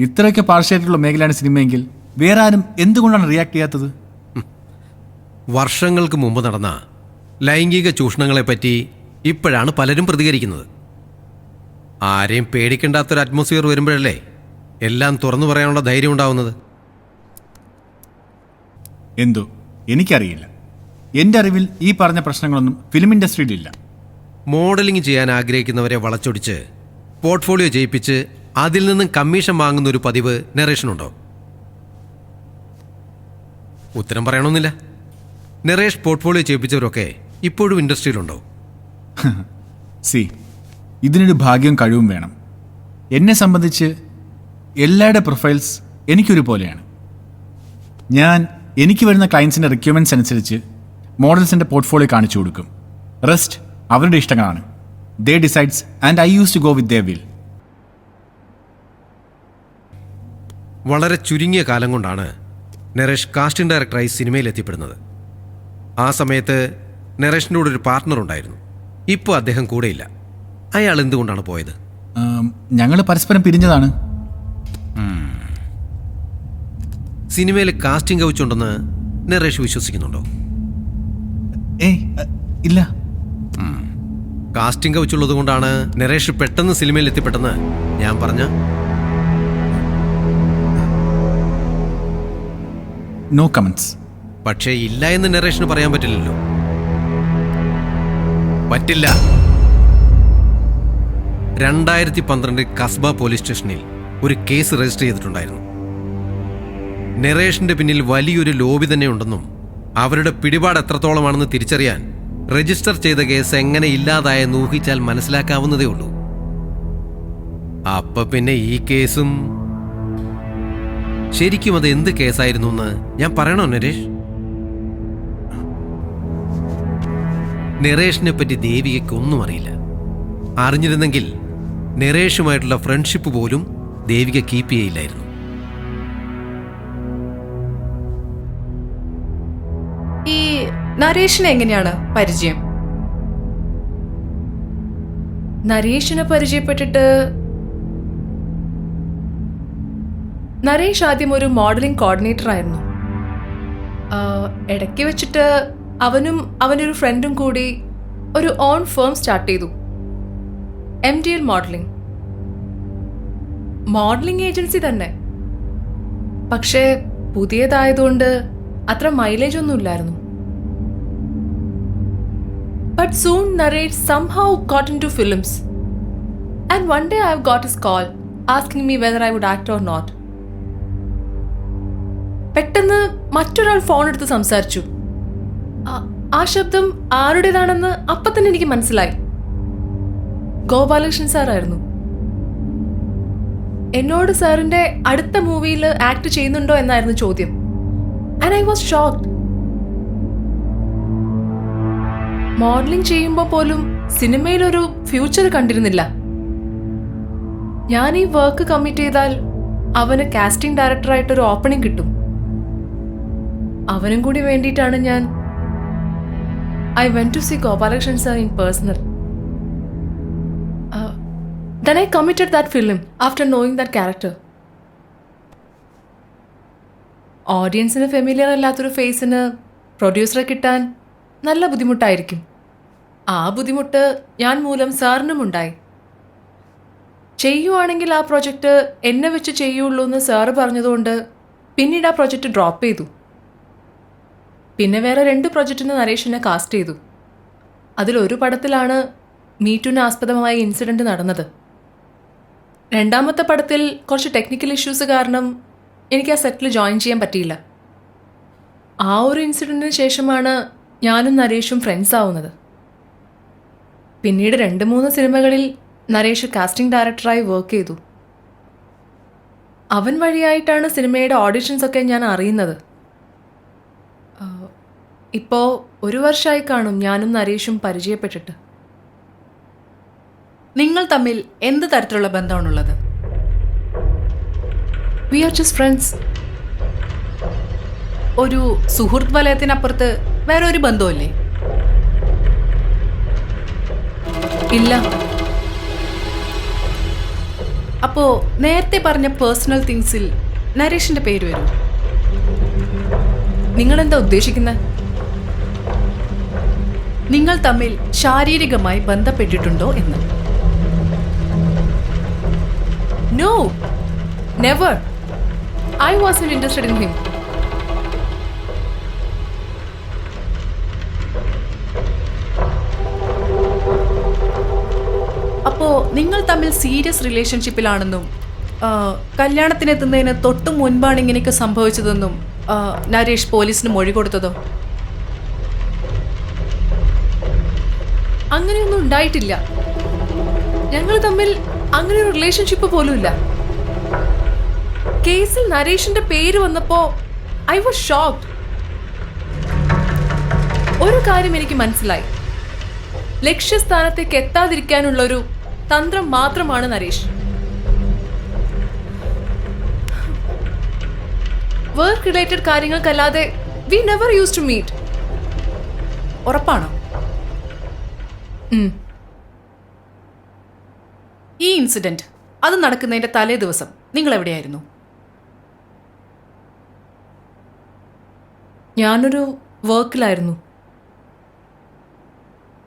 ഇത്രയൊക്കെ പാർശ്വമായിട്ടുള്ള മേഖലയാണ് സിനിമയെങ്കിൽ വേറെ ആരും എന്തുകൊണ്ടാണ് റിയാക്ട് ചെയ്യാത്തത്? വർഷങ്ങൾക്ക് മുമ്പ് നടന്ന ലൈംഗിക ചൂഷണങ്ങളെപ്പറ്റി ഇപ്പോഴാണ് പലരും പ്രതികരിക്കുന്നത്. ആരെയും പേടിക്കേണ്ടാത്തൊരു അറ്റ്മോസ്ഫിയർ വരുമ്പോഴല്ലേ എല്ലാം തുറന്നു പറയാനുള്ള ധൈര്യം ഉണ്ടാവുന്നത്. എന്തോ എനിക്കറിയില്ല. എൻ്റെ അറിവിൽ ഈ പറഞ്ഞ പ്രശ്നങ്ങളൊന്നും ഫിലിം ഇൻഡസ്ട്രിയിലില്ല. മോഡലിംഗ് ചെയ്യാൻ ആഗ്രഹിക്കുന്നവരെ വളച്ചൊടിച്ച് പോർട്ട്ഫോളിയോ ചെയ്യിപ്പിച്ച് അതിൽ നിന്നും കമ്മീഷൻ വാങ്ങുന്ന ഒരു പതിവ് നരേഷനുണ്ടോ? ഉത്തരം പറയണമെന്നില്ല. നരേഷ് പോർട്ട്ഫോളിയോ ചെയ്യിപ്പിച്ചവരൊക്കെ ഇപ്പോഴും ഇൻഡസ്ട്രിയിലുണ്ടോ? സി, ഇതിനൊരു ഭാഗ്യവും കഴിവും വേണം. എന്നെ സംബന്ധിച്ച് എല്ലാവരുടെ പ്രൊഫൈൽസ് എനിക്കൊരു പോലെയാണ്. എനിക്ക് വരുന്ന ക്ലയൻസിൻ്റെ റിക്വയർമെൻറ്റ്സ് അനുസരിച്ച് മോഡൽസിൻ്റെ പോർട്ട്ഫോളിയോ കാണിച്ചു കൊടുക്കും. റെസ്റ്റ് അവരുടെ ഇഷ്ടങ്ങളാണ്. They decides and I use to go with their will. വളരെ ചുരുങ്ങിയ കാലം കൊണ്ടാണ് നരേഷ് കാസ്റ്റിംഗ് ഡയറക്ടറായി സിനിമയിൽ എത്തിപ്പെടുന്നത്. ആ സമയത്ത് നരേഷിൻ്റെ കൂടെ ഒരു പാർട്ട്ണർ ഉണ്ടായിരുന്നു. ഇപ്പോൾ അദ്ദേഹം കൂടെയില്ല. അയാൾ എന്തുകൊണ്ടാണ് പോയത്? ഞങ്ങൾ പരസ്പരം പിരിഞ്ഞതാണ്. സിനിമയിൽ കാസ്റ്റിംഗ് കൗച്ചുണ്ടെന്ന് നരേഷ് വിശ്വസിക്കുന്നുണ്ടോ? ഇല്ല. കാസ്റ്റിംഗ് കൗച്ചുള്ളത് കൊണ്ടാണ് നരേഷ് പെട്ടെന്ന് സിനിമയിൽ എത്തിപ്പെട്ടെന്ന് ഞാൻ പറഞ്ഞ? No comments. പക്ഷേ ഇല്ല എന്ന് നരേഷിന് പറയാൻ പറ്റില്ലല്ലോ. പറ്റില്ല. 2012 കസ്ബ പോലീസ് സ്റ്റേഷനിൽ ഒരു കേസ് രജിസ്റ്റർ ചെയ്തിട്ടുണ്ടായിരുന്നു. നരേഷിന്റെ പിന്നിൽ വലിയൊരു ലോബി തന്നെ ഉണ്ടെന്നും അവരുടെ പിടിപാട് എത്രത്തോളമാണെന്ന് തിരിച്ചറിയാൻ രജിസ്റ്റർ ചെയ്ത കേസ് എങ്ങനെ ഇല്ലാതായെന്ന് ഊഹിച്ചാൽ മനസ്സിലാക്കാവുന്നതേ ഉള്ളൂ. അപ്പൊ പിന്നെ ഈ കേസും ശരിക്കും അത് എന്ത് കേസായിരുന്നു എന്ന് ഞാൻ പറയണോ നരേഷ്? നരേഷിനെ പറ്റി ദേവികയ്ക്ക് ഒന്നും അറിയില്ല. അറിഞ്ഞിരുന്നെങ്കിൽ നരേഷുമായിട്ടുള്ള ഫ്രണ്ട്ഷിപ്പ് പോലും ദേവിക കീപ്പ് ചെയ്യില്ലായിരുന്നു. ഈ നരേഷിനെ എങ്ങനെയാണ് പരിചയം? നരേഷിനെ പരിചയപ്പെട്ടിട്ട് നരേഷ് ആദ്യം ഒരു മോഡലിംഗ് കോർഡിനേറ്റർ ആയിരുന്നു. ഇടയ്ക്ക് വെച്ചിട്ട് അവനും അവനൊരു ഫ്രണ്ടും കൂടി ഒരു ഓൺ ഫേം സ്റ്റാർട്ട് ചെയ്തു. MDL മോഡലിംഗ് ഏജൻസി തന്നെ. പക്ഷേ പുതിയതായതുകൊണ്ട് അത്ര മൈലേജ് ഒന്നും ഇല്ലായിരുന്നു. But soon Naresh somehow got into films. And one day I got his call asking me whether I would act or not. പെട്ടെന്ന് മറ്റൊരാൾ ഫോൺ എടുത്ത് സംസാരിച്ചു. ആ ശബ്ദം ആരുടേതാണെന്ന് അപ്പം തന്നെ എനിക്ക് മനസ്സിലായി. ഗോപാലകൃഷ്ണൻ സാറായിരുന്നു. എന്നോട് സാറിന്റെ അടുത്ത മൂവിയിൽ ആക്ട് ചെയ്യുന്നുണ്ടോ എന്നായിരുന്നു ചോദ്യം. And I was shocked. Modelling ചെയ്യുമ്പോൾ പോലും സിനിമയിലൊരു ഫ്യൂച്ചർ കണ്ടിരുന്നില്ല. ഞാൻ ഈ വർക്ക് കമ്മിറ്റ് ചെയ്താൽ അവന് കാസ്റ്റിംഗ് ഡയറക്ടറായിട്ടൊരു ഓപ്പണിംഗ് കിട്ടും. അവനും കൂടി വേണ്ടിയിട്ടാണ് ഞാൻ I went to see Gopalakrishnan sir in personal. Then I committed that film after knowing that character. ഓഡിയൻസിന് ഫെമിലിയർ അല്ലാത്തൊരു ഫേസിന് പ്രൊഡ്യൂസറെ കിട്ടാൻ നല്ല ബുദ്ധിമുട്ടായിരിക്കും. ആ ബുദ്ധിമുട്ട് ഞാൻ മൂലം സാറിനും ഉണ്ടായി. ചെയ്യുവാണെങ്കിൽ ആ പ്രൊജക്റ്റ് എന്നെ വെച്ച് ചെയ്യുള്ളൂ എന്ന് സാറ് പറഞ്ഞതുകൊണ്ട് പിന്നീട് ആ പ്രൊജക്റ്റ് ഡ്രോപ്പ് ചെയ്തു. പിന്നെ വേറെ 2 പ്രൊജക്റ്റിന് നരേഷിനെ കാസ്റ്റ് ചെയ്തു. അതിലൊരു പടത്തിലാണ് മീറ്റുവിന് ആസ്പദമായ ഇൻസിഡൻറ്റ് നടന്നത്. രണ്ടാമത്തെ പടത്തിൽ കുറച്ച് ടെക്നിക്കൽ ഇഷ്യൂസ് കാരണം എനിക്ക് ആ സെറ്റിൽ ജോയിൻ ചെയ്യാൻ പറ്റിയില്ല. ആ ഒരു ഇൻസിഡൻറ്റിന് ശേഷമാണ് ഞാനും നരേഷും ഫ്രണ്ട്സ് ആവുന്നത്. പിന്നീട് 2-3 സിനിമകളിൽ നരേഷ് കാസ്റ്റിംഗ് ഡയറക്ടറായി വർക്ക് ചെയ്തു. അവൻ വഴിയായിട്ടാണ് സിനിമയുടെ ഓഡിഷൻസ് ഒക്കെ ഞാൻ അറിയുന്നത്. ഇപ്പോൾ 1 വർഷമായി കാണും ഞാനും നരേഷും പരിചയപ്പെട്ടിട്ട്. നിങ്ങൾ തമ്മിൽ എന്ത് തരത്തിലുള്ള ബന്ധമാണുള്ളത്? We are just friends. ഒരു സുഹൃത്ത് വലയത്തിനപ്പുറത്ത് വേറെ ഒരു ബന്ധമില്ലേ? ഇല്ല. അപ്പോ നേരത്തെ പറഞ്ഞ പേഴ്സണൽ തിങ്സിൽ നരേഷിന്റെ പേര് വരും? നിങ്ങളെന്താ ഉദ്ദേശിക്കുന്നത്? നിങ്ങൾ തമ്മിൽ ശാരീരികമായി ബന്ധപ്പെട്ടിട്ടുണ്ടോ എന്ന്. No, never. I wasn't interested in him. അപ്പോ നിങ്ങൾ തമ്മിൽ സീരിയസ് റിലേഷൻഷിപ്പിലാണെന്നും കല്യാണത്തിനെത്തുന്നതിന് തൊട്ടു മുൻപാണ് ഇങ്ങനെയൊക്കെ സംഭവിച്ചതെന്നും നരേഷ് പോലീസിന് മൊഴി കൊടുത്തതോ? അങ്ങനെയൊന്നും ഉണ്ടായിട്ടില്ല. ഞങ്ങൾ തമ്മിൽ അങ്ങനെ ഒരു റിലേഷൻഷിപ്പ് പോലും ഇല്ല. കേസിൽ നരേഷിന്റെ പേര് വന്നപ്പോ ഐ വാസ് ഷോക്ക്ഡ്. ഒരു കാര്യം എനിക്ക് മനസ്സിലായി. ലക്ഷ്യസ്ഥാനത്തേക്ക് എത്താതിരിക്കാനുള്ള ഒരു തന്ത്രം മാത്രമാണ് നരേഷ്. വർക്ക് റിലേറ്റഡ് കാര്യങ്ങൾക്കല്ലാതെ we never use to meet. ഉറപ്പാണോ? ഈ ഇൻസിഡന്റ് അത് നടക്കുന്നതിന്റെ തലേ ദിവസം നിങ്ങൾ എവിടെയായിരുന്നു? ഞാനൊരു വർക്കിലായിരുന്നു.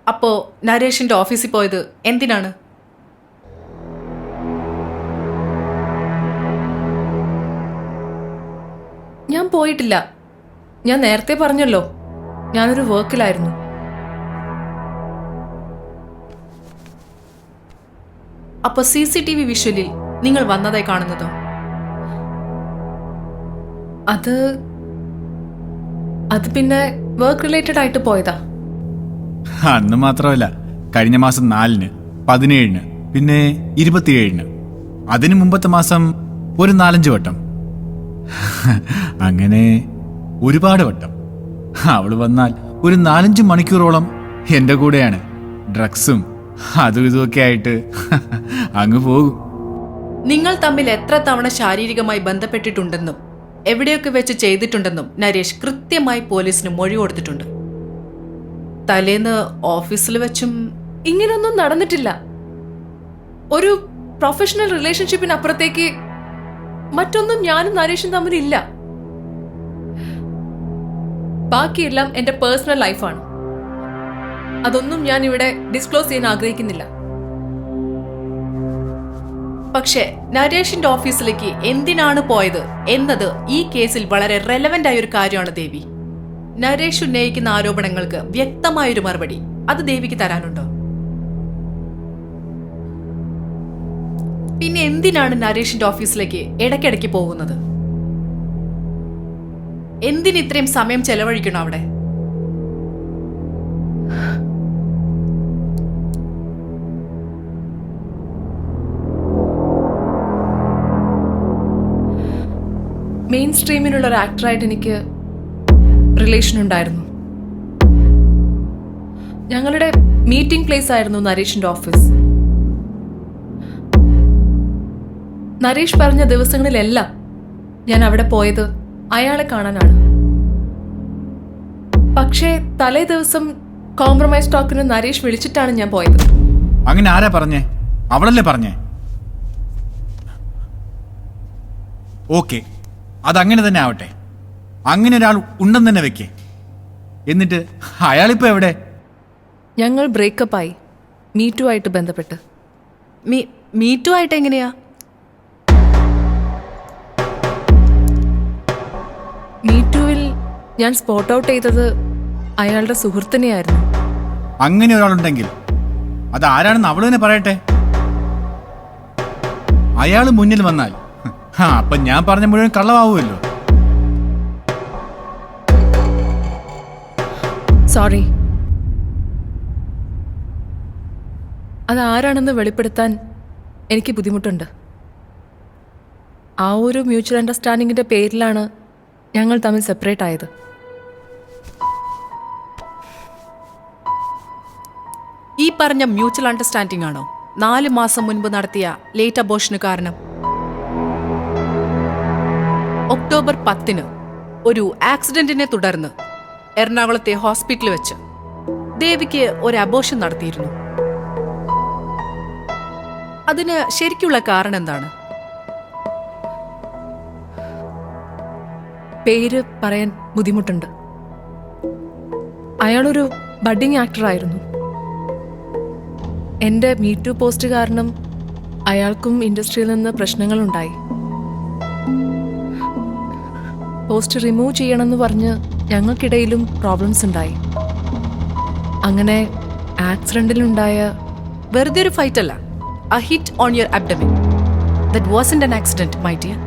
അപ്പോ നരേഷിന്റെ ഓഫീസിൽ പോയത് എന്തിനാണ്? ഞാൻ പോയിട്ടില്ല. ഞാൻ നേരത്തെ പറഞ്ഞല്ലോ, ഞാനൊരു വർക്കിലായിരുന്നു. അപ്പൊ CCTV വിഷ്വലിൽ നിങ്ങൾ വന്നതായി കാണുന്നതോ? അത് പിന്നെ വർക്ക് റിലേറ്റഡ് ആയിട്ട് പോയതാ. അന്ന് മാത്രമല്ല, കഴിഞ്ഞ മാസം 4-ന്, 17-ന്, പിന്നെ 27-ന്, അതിനു മുമ്പത്തെ മാസം ഒരു 4-5 വട്ടം. അങ്ങനെ ഒരുപാട് വട്ടം. അവള് വന്നാൽ ഒരു 4-5 മണിക്കൂറോളം എൻ്റെ കൂടെയാണ്. ഡ്രഗ്സും അതും ഇതുമൊക്കെ ആയിട്ട് അങ്ങ് പോകും. നിങ്ങൾ തമ്മിൽ എത്ര തവണ ശാരീരികമായി ബന്ധപ്പെട്ടിട്ടുണ്ടെന്നും എവിടെയൊക്കെ വെച്ച് ചെയ്തിട്ടുണ്ടെന്നും നരേഷ് കൃത്യമായി പോലീസിന് മൊഴി കൊടുത്തിട്ടുണ്ട്. തലേന്ന് ഓഫീസിൽ വെച്ചും ഇങ്ങനൊന്നും നടന്നിട്ടില്ല. ഒരു പ്രൊഫഷണൽ റിലേഷൻഷിപ്പിനപ്പുറത്തേക്ക് മറ്റൊന്നും ഞാനും നരേഷും തമ്മിലില്ല. ബാക്കിയെല്ലാം എന്റെ പേഴ്സണൽ ലൈഫാണ്. അതൊന്നും ഞാൻ ഇവിടെ ഡിസ്ക്ലോസ് ചെയ്യാൻ ആഗ്രഹിക്കുന്നില്ല. പക്ഷേ നരേഷിന്റെ ഓഫീസിലേക്ക് എന്തിനാണ് പോയത് എന്നത് ഈ കേസിൽ വളരെ റെലവന്റ് ആയ ഒരു കാര്യമാണ് ദേവി. നരേഷ് ഉന്നയിക്കുന്ന ആരോപണങ്ങൾക്ക് വ്യക്തമായൊരു മറുപടി അത് ദേവിക്ക് തരാനുണ്ടോ? പിന്നെ എന്തിനാണ് നരേഷിന്റെ ഓഫീസിലേക്ക് ഇടയ്ക്കിടയ്ക്ക് പോകുന്നത്? എന്തിനിത്രയും സമയം ചെലവഴിക്കണം അവിടെ? മെയിൻ സ്ട്രീമിലുള്ള ഒരു ആക്ടറായിട്ട് എനിക്ക് റിലേഷൻ ഉണ്ടായിരുന്നു. ഞങ്ങളുടെ മീറ്റിംഗ് പ്ലേസ് ആയിരുന്നു നരേഷിന്റെ ഓഫീസ്. നരേഷ് പറഞ്ഞ ദിവസങ്ങളിലെല്ലാം ഞാൻ അവിടെ പോയത് അയാളെ കാണാനാണ്. പക്ഷേ തലേ ദിവസം കോംപ്രമൈസ് ടോക്കിന് നരേഷ് വിളിച്ചിട്ടാണ് ഞാൻ പോയത്. അങ്ങനെ ആരാ പറഞ്ഞേ? അവളല്ലേ പറഞ്ഞേ? ഓക്കെ, അതങ്ങനെ തന്നെ ആവട്ടെ. അങ്ങനെ ഒരാൾ ഉണ്ടെന്ന് തന്നെ വെക്കേ. എന്നിട്ട് അയാളിപ്പോ എവിടെ? ഞങ്ങൾ ബ്രേക്കപ്പായി മീറ്റുമായിട്ട് ബന്ധപ്പെട്ട്. മീറ്റുമായിട്ട് എങ്ങനെയാ? മീറ്റുവിൽ ഞാൻ സ്പോട്ട് ഔട്ട് ചെയ്തത് അയാളുടെ സുഹൃത്തിനെയായിരുന്നു. അങ്ങനെ ഒരാളുണ്ടെങ്കിൽ അത് ആരാണെന്ന് അവള് തന്നെ പറയട്ടെ. അയാൾ മുന്നിൽ വന്നാൽ അപ്പൊ ഞാൻ പറഞ്ഞ മുഴുവൻ കള്ളമാവുമല്ലോ. സോറി. അതാരാണെന്ന് വെളിപ്പെടുത്താൻ എനിക്ക് ബുദ്ധിമുട്ടുണ്ട്. ആ ഒരു മ്യൂച്വൽ അണ്ടർസ്റ്റാൻഡിങ്ങിന്റെ പേരിലാണ് ഞങ്ങൾ തമ്മിൽ സെപ്പറേറ്റ് ആയത്. ഈ പറഞ്ഞ മ്യൂച്വൽ അണ്ടർസ്റ്റാൻഡിംഗ് ആണോ 4 മാസം മുൻപ് നടത്തിയ ലേറ്റ് അബോർഷന് കാരണം? ഒക്ടോബർ 10 ഒരു ആക്സിഡന്റിനെ തുടർന്ന് എറണാകുളത്തെ ഹോസ്പിറ്റലിൽ വെച്ച് ദേവിക്ക് ഒരു അബോർഷൻ നടത്തിയിരുന്നു. അതിന് ശരിക്കുള്ള കാരണം എന്താണ്? പേര് പറയാൻ ബുദ്ധിമുട്ടുണ്ട്. അയാളൊരു ബഡ്ഡിംഗ് ആക്ടറായിരുന്നു. എൻ്റെ മീറ്റു പോസ്റ്റ് കാരണം അയാൾക്കും ഇൻഡസ്ട്രിയിൽ നിന്ന് പ്രശ്നങ്ങളുണ്ടായി. പോസ്റ്റ് റിമൂവ് ചെയ്യണമെന്ന് പറഞ്ഞ് ഞങ്ങൾക്കിടയിലും പ്രോബ്ലംസ് ഉണ്ടായി. അങ്ങനെ ആക്സിഡന്റിലുണ്ടായ വെറുതെ ഒരു ഫൈറ്റ് അല്ല, a hit on your abdomen. That wasn't an accident, my dear.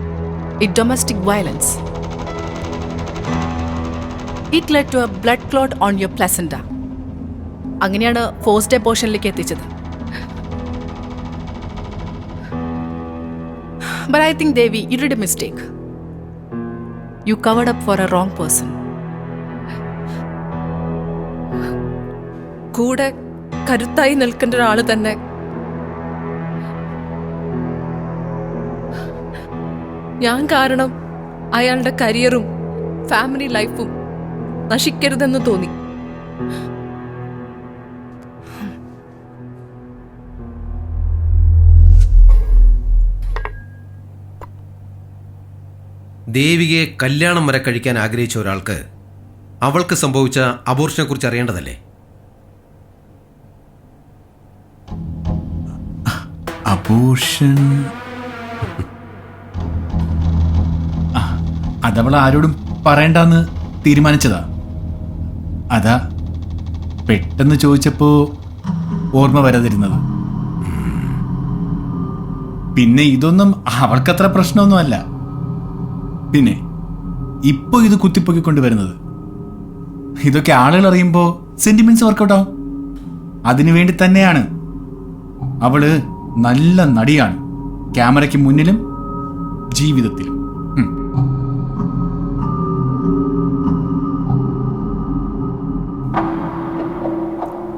It domestic violence. It led to a blood clot on your placenta. അങ്ങനെയാണ് ഫോഴ്സ്ഡ് അബോർഷനിലേക്ക് എത്തിച്ചത്. But I think Devi, you did a mistake. You covered up for a wrong person. കൂടെ കരുത്തായി നിൽക്കേണ്ട ഒരാൾ തന്നെ ഞാൻ കാരണം അയാളുടെ കരിയറും family ലൈഫും നശിക്കരുതെന്ന് തോന്നി. ദേവികയെ കല്യാണം വരെ കഴിക്കാൻ ആഗ്രഹിച്ച ഒരാൾക്ക് അവൾക്ക് സംഭവിച്ച അബോർഷനെ കുറിച്ച് അറിയേണ്ടതല്ലേ? അബോർഷൻ അതവൾ ആരോടും പറയണ്ടെന്ന് തീരുമാനിച്ചതാ. അതാ പെട്ടെന്ന് ചോദിച്ചപ്പോ ഓർമ്മ വരാതിരുന്നത്. പിന്നെ ഇതൊന്നും അവൾക്കത്ര പ്രശ്നമൊന്നുമല്ല. പിന്നെ ഇപ്പൊ ഇത് കുത്തിപ്പൊക്കിക്കൊണ്ടുവരുന്നത് ഇതൊക്കെ ആളുകൾ അറിയുമ്പോ സെന്റിമെന്റ്സ് വർക്കൗട്ടാവും. അതിനുവേണ്ടി തന്നെയാണ്. അവള് നല്ല നടിയാണ്, ക്യാമറയ്ക്ക് മുന്നിലും ജീവിതത്തിലും.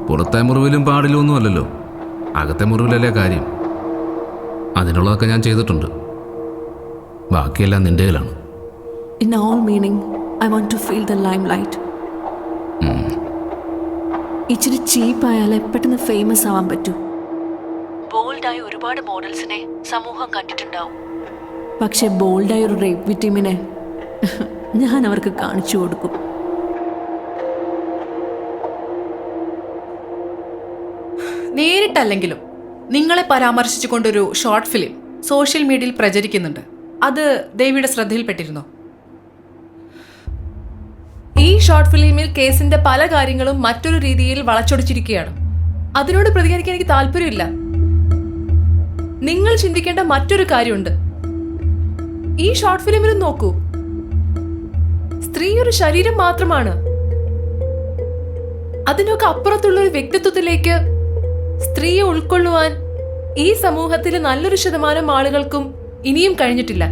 പുറത്തെ മുറിവിലും പാടിലും ഒന്നും അല്ലല്ലോ, അകത്തെ മുറിവിലല്ലേ കാര്യം. അതിനുള്ളതൊക്കെ ഞാൻ ചെയ്തിട്ടുണ്ട്. ബാക്കിയെല്ലാം നിന്റെ കയ്യിലാണ്. In all meaning, I want to feel the limelight. ഇച്ചിരി ചീപ്പായാലേ പെട്ടെന്ന് ഫേമസ് ആവാൻ പറ്റൂ. ബോൾഡായ ഒരുപാട് മോഡൽസിനെ സമൂഹം കണ്ടിട്ടുണ്ടാവും. പക്ഷെ ബോൾഡായ ഒരു റേപ്പ് വിക്ടിമിനെ ഞാൻ അവർക്ക് കാണിച്ചു കൊടുക്കും. നേരിട്ടല്ലെങ്കിലും നിങ്ങളെ പരാമർശിച്ചുകൊണ്ടൊരു ഷോർട്ട് ഫിലിം സോഷ്യൽ മീഡിയയിൽ പ്രചരിക്കുന്നുണ്ട്. അത് ദേവിയുടെ ശ്രദ്ധയിൽപ്പെട്ടിരുന്നോ? ഈ ഷോർട്ട് ഫിലിമിൽ കേസിന്റെ പല കാര്യങ്ങളും മറ്റൊരു രീതിയിൽ വളച്ചൊടിച്ചിരിക്കുകയാണ്. അതിനോട് പ്രതികരിക്കാൻ എനിക്ക് താല്പര്യമില്ല. നിങ്ങൾ ചിന്തിക്കേണ്ട മറ്റൊരു കാര്യമുണ്ട്. ഈ ഷോർട്ട് ഫിലിമിൽ നോക്കൂ, സ്ത്രീ ഒരു ശരീരം മാത്രമാണ്. അതിനൊക്കെ അപ്പുറത്തുള്ള ഒരു വ്യക്തിത്വത്തിലേക്ക് സ്ത്രീയെ ഉൾക്കൊള്ളുവാൻ ഈ സമൂഹത്തിലെ നല്ലൊരു ശതമാനം ആളുകൾക്കും ഇനിയും കഴിഞ്ഞിട്ടില്ല.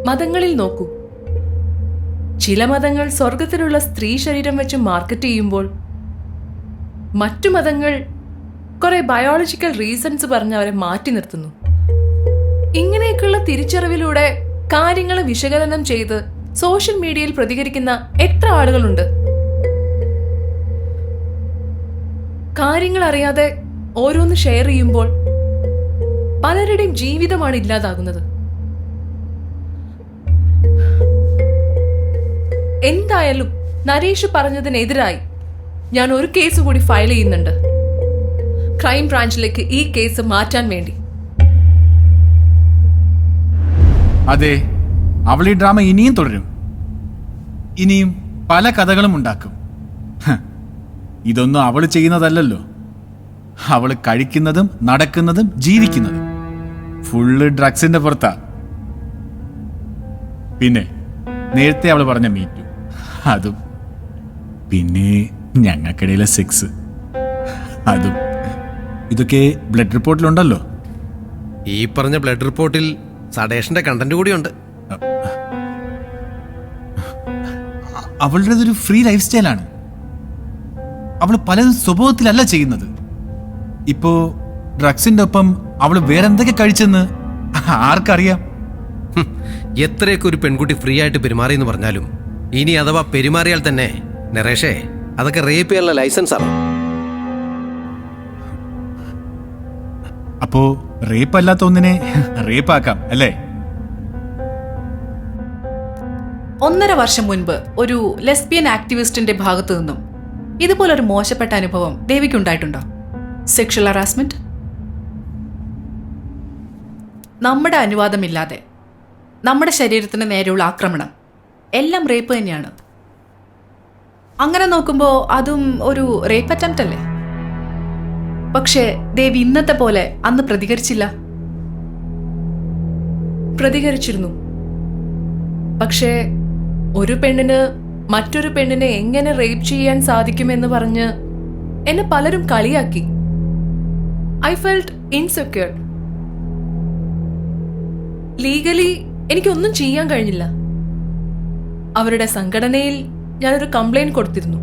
മതങ്ങളിൽ നോക്കൂ, ചില മതങ്ങൾ സ്വർഗത്തിലുള്ള സ്ത്രീ ശരീരം വെച്ച് മാർക്കറ്റ് ചെയ്യുമ്പോൾ മറ്റു മതങ്ങൾ കുറെ ബയോളജിക്കൽ റീസൺസ് പറഞ്ഞ് അവരെ മാറ്റി നിർത്തുന്നു. ഇങ്ങനെയൊക്കെയുള്ള തിരിച്ചറിവിലൂടെ കാര്യങ്ങൾ വിശകലനം ചെയ്ത് സോഷ്യൽ മീഡിയയിൽ പ്രതികരിക്കുന്ന എത്ര ആളുകളുണ്ട്? കാര്യങ്ങൾ അറിയാതെ ഓരോന്ന് ഷെയർ ചെയ്യുമ്പോൾ പലരുടെയും ജീവിതമാണ് ഇല്ലാതാകുന്നത്. എന്തായാലും നരേഷ് പറഞ്ഞതിനെതിരായി ഞാൻ ഒരു കേസ് കൂടി ഫയൽ ചെയ്യുന്നുണ്ട്, ക്രൈം ബ്രാഞ്ചിലേക്ക് ഈ കേസ് മാറ്റാൻ വേണ്ടി. അതെ, അവൾ ഈ ഡ്രാമ ഇനിയും തുടരും. ഇനിയും പല കഥകളും ഉണ്ടാക്കും. ഇതൊന്നും അവൾ ചെയ്യുന്നതല്ലല്ലോ. അവൾ കഴിക്കുന്നതും നടക്കുന്നതും ജീവിക്കുന്നതും ഫുള്ള് ഡ്രഗ്സിന്റെ പുറത്താ. പിന്നെ നേരത്തെ അവൾ പറഞ്ഞ മീറ്റു, അതും പിന്നെ ഞങ്ങൾക്കിടയിലെ സെക്സ്, അതും ഇതൊക്കെ ബ്ലഡ് റിപ്പോർട്ടിലുണ്ടല്ലോ. ഈ പറഞ്ഞ ബ്ലഡ് റിപ്പോർട്ടിൽ സഡേഷന്റെ കണ്ടന്റ് കൂടിയുണ്ട്. അവളുടേതൊരു ഫ്രീ ലൈഫ് സ്റ്റൈലാണ്. അവൾ പലതും സ്വഭാവത്തിലല്ല ചെയ്യുന്നത്. ഇപ്പോ ഡ്രഗ്സിന്റെ ഒപ്പം അവൾ വേറെന്തൊക്കെ കഴിച്ചെന്ന് ആർക്കറിയാം? എത്രയൊക്കെ ഒരു പെൺകുട്ടി ഫ്രീ ആയിട്ട് പെരുമാറിയെന്ന് പറഞ്ഞാലും ഇനി അഥവാ പെരുമാറിയാൽ തന്നെ നരേഷേ അതൊക്കെ റേപ്പ് ചെയ്യാനുള്ള ലൈസൻസ് ആണ്. അപ്പോ റേപ്പ് അല്ലാത്ത ഒന്നിനെ റേപ്പ് ആക്കാം അല്ലേ? 1.5 വർഷം മുൻപ് ഒരു ലെസ്ബിയൻ ആക്ടിവിസ്റ്റിന്റെ ഭാഗത്തു നിന്നും ഇതുപോലൊരു മോശപ്പെട്ട അനുഭവം ദേവിക്കുണ്ടായിട്ടുണ്ടോ? Sexual harassment? നമ്മുടെ അനുവാദമില്ലാതെ നമ്മുടെ ശരീരത്തിന് നേരെയുള്ള ആക്രമണം എല്ലാം റേപ്പ് തന്നെയാണ്. അങ്ങനെ നോക്കുമ്പോൾ അതും ഒരു റേപ്പ് അറ്റംപ്റ്റ് അല്ലേ? പക്ഷേ ദേവി ഇന്നത്തെ പോലെ അന്ന് പ്രതികരിച്ചില്ല. പ്രതികരിച്ചിരുന്നു. പക്ഷേ ഒരു പെണ്ണിന് മറ്റൊരു പെണ്ണിനെ എങ്ങനെ റേപ്പ് ചെയ്യാൻ സാധിക്കുമെന്ന് പറഞ്ഞ് എന്നെ പലരും കളിയാക്കി. I felt insecured. ലീഗലി എനിക്കൊന്നും ചെയ്യാൻ കഴിഞ്ഞില്ല. അവരുടെ സംഘടനയിൽ ഞാനൊരു കംപ്ലൈന്റ് കൊടുത്തിരുന്നു.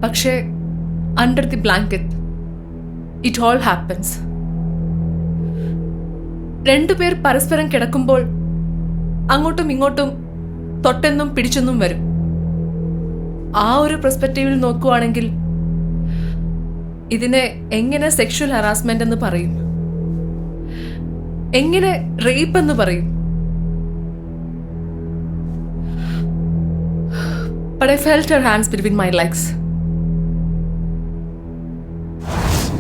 പക്ഷേ under the blanket it all happens. 2 പേർ പരസ്പരം കിടക്കുമ്പോൾ അങ്ങോട്ടും ഇങ്ങോട്ടും തൊട്ടെന്നും പിടിച്ചെന്നും വരും. ആ ഒരു പെർസ്പെക്റ്റീവിൽ നോക്കുവാണെങ്കിൽ ഇതിനെ എങ്ങനെ സെക്ഷൽ ഹറാസ്മെന്റ് എന്ന് പറയും? എങ്ങനെ റേപ്പ് എന്ന് പറയും? But I felt her hands between my legs.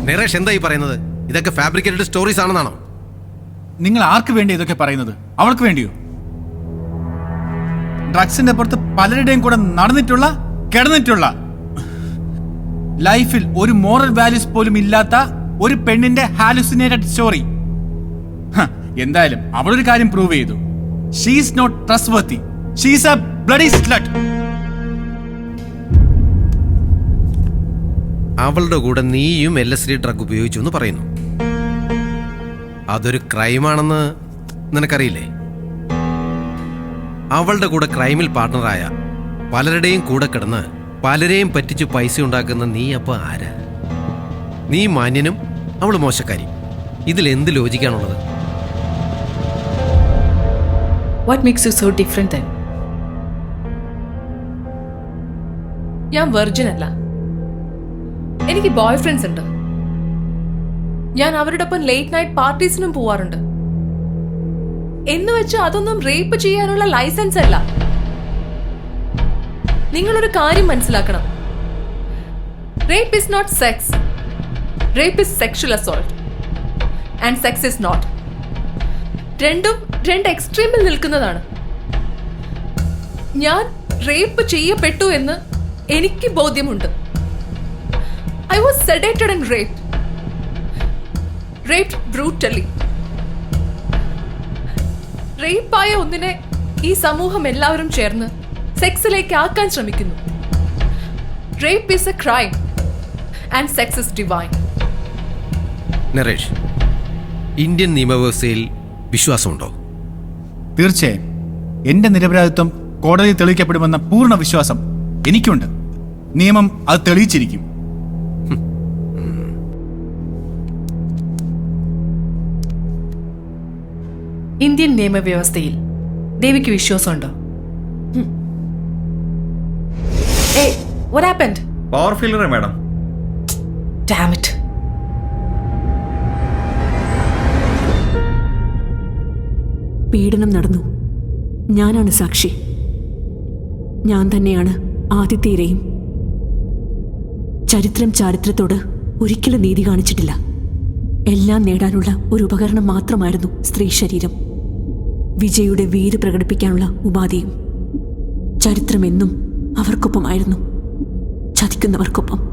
Naresh എന്തായി പറയുന്നത്? ഇതൊക്കെ ഫാബ്രിക്കേറ്റഡ് സ്റ്റോറീസ് ആണെന്നാണോ? നിങ്ങൾ ആർക്ക് വേണ്ടി ഇതൊക്കെ പറയുന്നത്? അവൾക്ക് വേണ്ടിയോ? ഡ്രഗ്സിന്റെ പുറത്ത് പലരുടെയും കൂടെ നടന്നിട്ടുള്ള കിടന്നിട്ടുള്ള ലൈഫിൽ ഒരു മോറൽ വാല്യൂസ് പോലും ഇല്ലാത്ത ഒരു പെണ്ണിന്റെ ഹാലുസിനേറ്റഡ് സ്റ്റോറി. എന്തായാലും അവളൊരു കാര്യം പ്രൂവ് ചെയ്തു. She is not trustworthy. She is a bloody slut. അവളുടെ കൂടെ നീയും LSD ഡ്രഗ് ഉപയോഗിച്ചു എന്ന് പറയുന്നു. അതൊരു ക്രൈമാണെന്ന് നിനക്കറിയില്ലേ? അവളുടെ കൂടെ ക്രൈമിൽ പാർട്ട്ണറായ പലരുടെയും കൂടെ കിടന്ന് പലരെയും പറ്റിച്ച് പൈസ ഉണ്ടാക്കുന്ന നീ അപ്പൊ ആരാ? നീ മാന്യനും അവൾ മോശക്കാരി. ഇതിൽ എന്ത് ലോജിക്കാണുള്ളത്? What makes you so different then? ഞാൻ വെർജിൻ അല്ല. എനിക്ക് ബോയ് ഫ്രണ്ട്സ് ഉണ്ട്. ഞാൻ അവരുടെ ഒപ്പം ലേറ്റ് നൈറ്റ് പാർട്ടീസിനും പോവാറുണ്ട്. എന്ന് വെച്ച് അതൊന്നും റേപ്പ് ചെയ്യാനുള്ള ലൈസൻസ് അല്ല. നിങ്ങളൊരു കാര്യം മനസ്സിലാക്കണം. Rape is not sex. Rape is sexual assault and sex is not. രണ്ടും 2 എക്സ്ട്രീമിൽ നിൽക്കുന്നതാണ്. ഞാൻ റേപ്പ് ചെയ്യപ്പെട്ടു എന്ന് എനിക്ക് ബോധ്യമുണ്ട്. I was sedated and raped. Raped brutally. റേപ്പായ ഒന്നിനെ ഈ സമൂഹം എല്ലാവരും ചേർന്ന് സെക്സിലേക്ക് ആക്കാൻ ശ്രമിക്കുന്നു. Rape is a crime and sex is divine. Naresh, Indian നിയമവ്യവസ്ഥയിൽ വിശ്വാസമുണ്ടോ? തീർച്ചയായും എന്റെ നിരപരാധിത്വം കോടതിയിൽ തെളിയിക്കപ്പെടുമെന്ന പൂർണ്ണ വിശ്വാസം എനിക്കുണ്ട്. നിയമം അത് തെളിയിച്ചിരിക്കും. ഇന്ത്യൻ നിയമവ്യവസ്ഥയിൽ ദേവിക്ക് വിശ്വാസമുണ്ടോ? Hey, what happened? Power failure madam. Damn it. പീഡനം നടന്നു. ഞാനാണ് സാക്ഷി. ഞാൻ തന്നെയാണ് ആദ്യത്തെ ഇരയും. ചരിത്രത്തോട് ഒരിക്കലും നീതി കാണിച്ചിട്ടില്ല. എല്ലാം നേടാനുള്ള ഒരു ഉപകരണം മാത്രമായിരുന്നു സ്ത്രീ ശരീരം. വിജയുടെ വീര് പ്രകടിപ്പിക്കാനുള്ള ഉപാധിയും. ചരിത്രമെന്നും അവർക്കൊപ്പമായിരുന്നു, ചതിക്കുന്നവർക്കൊപ്പം.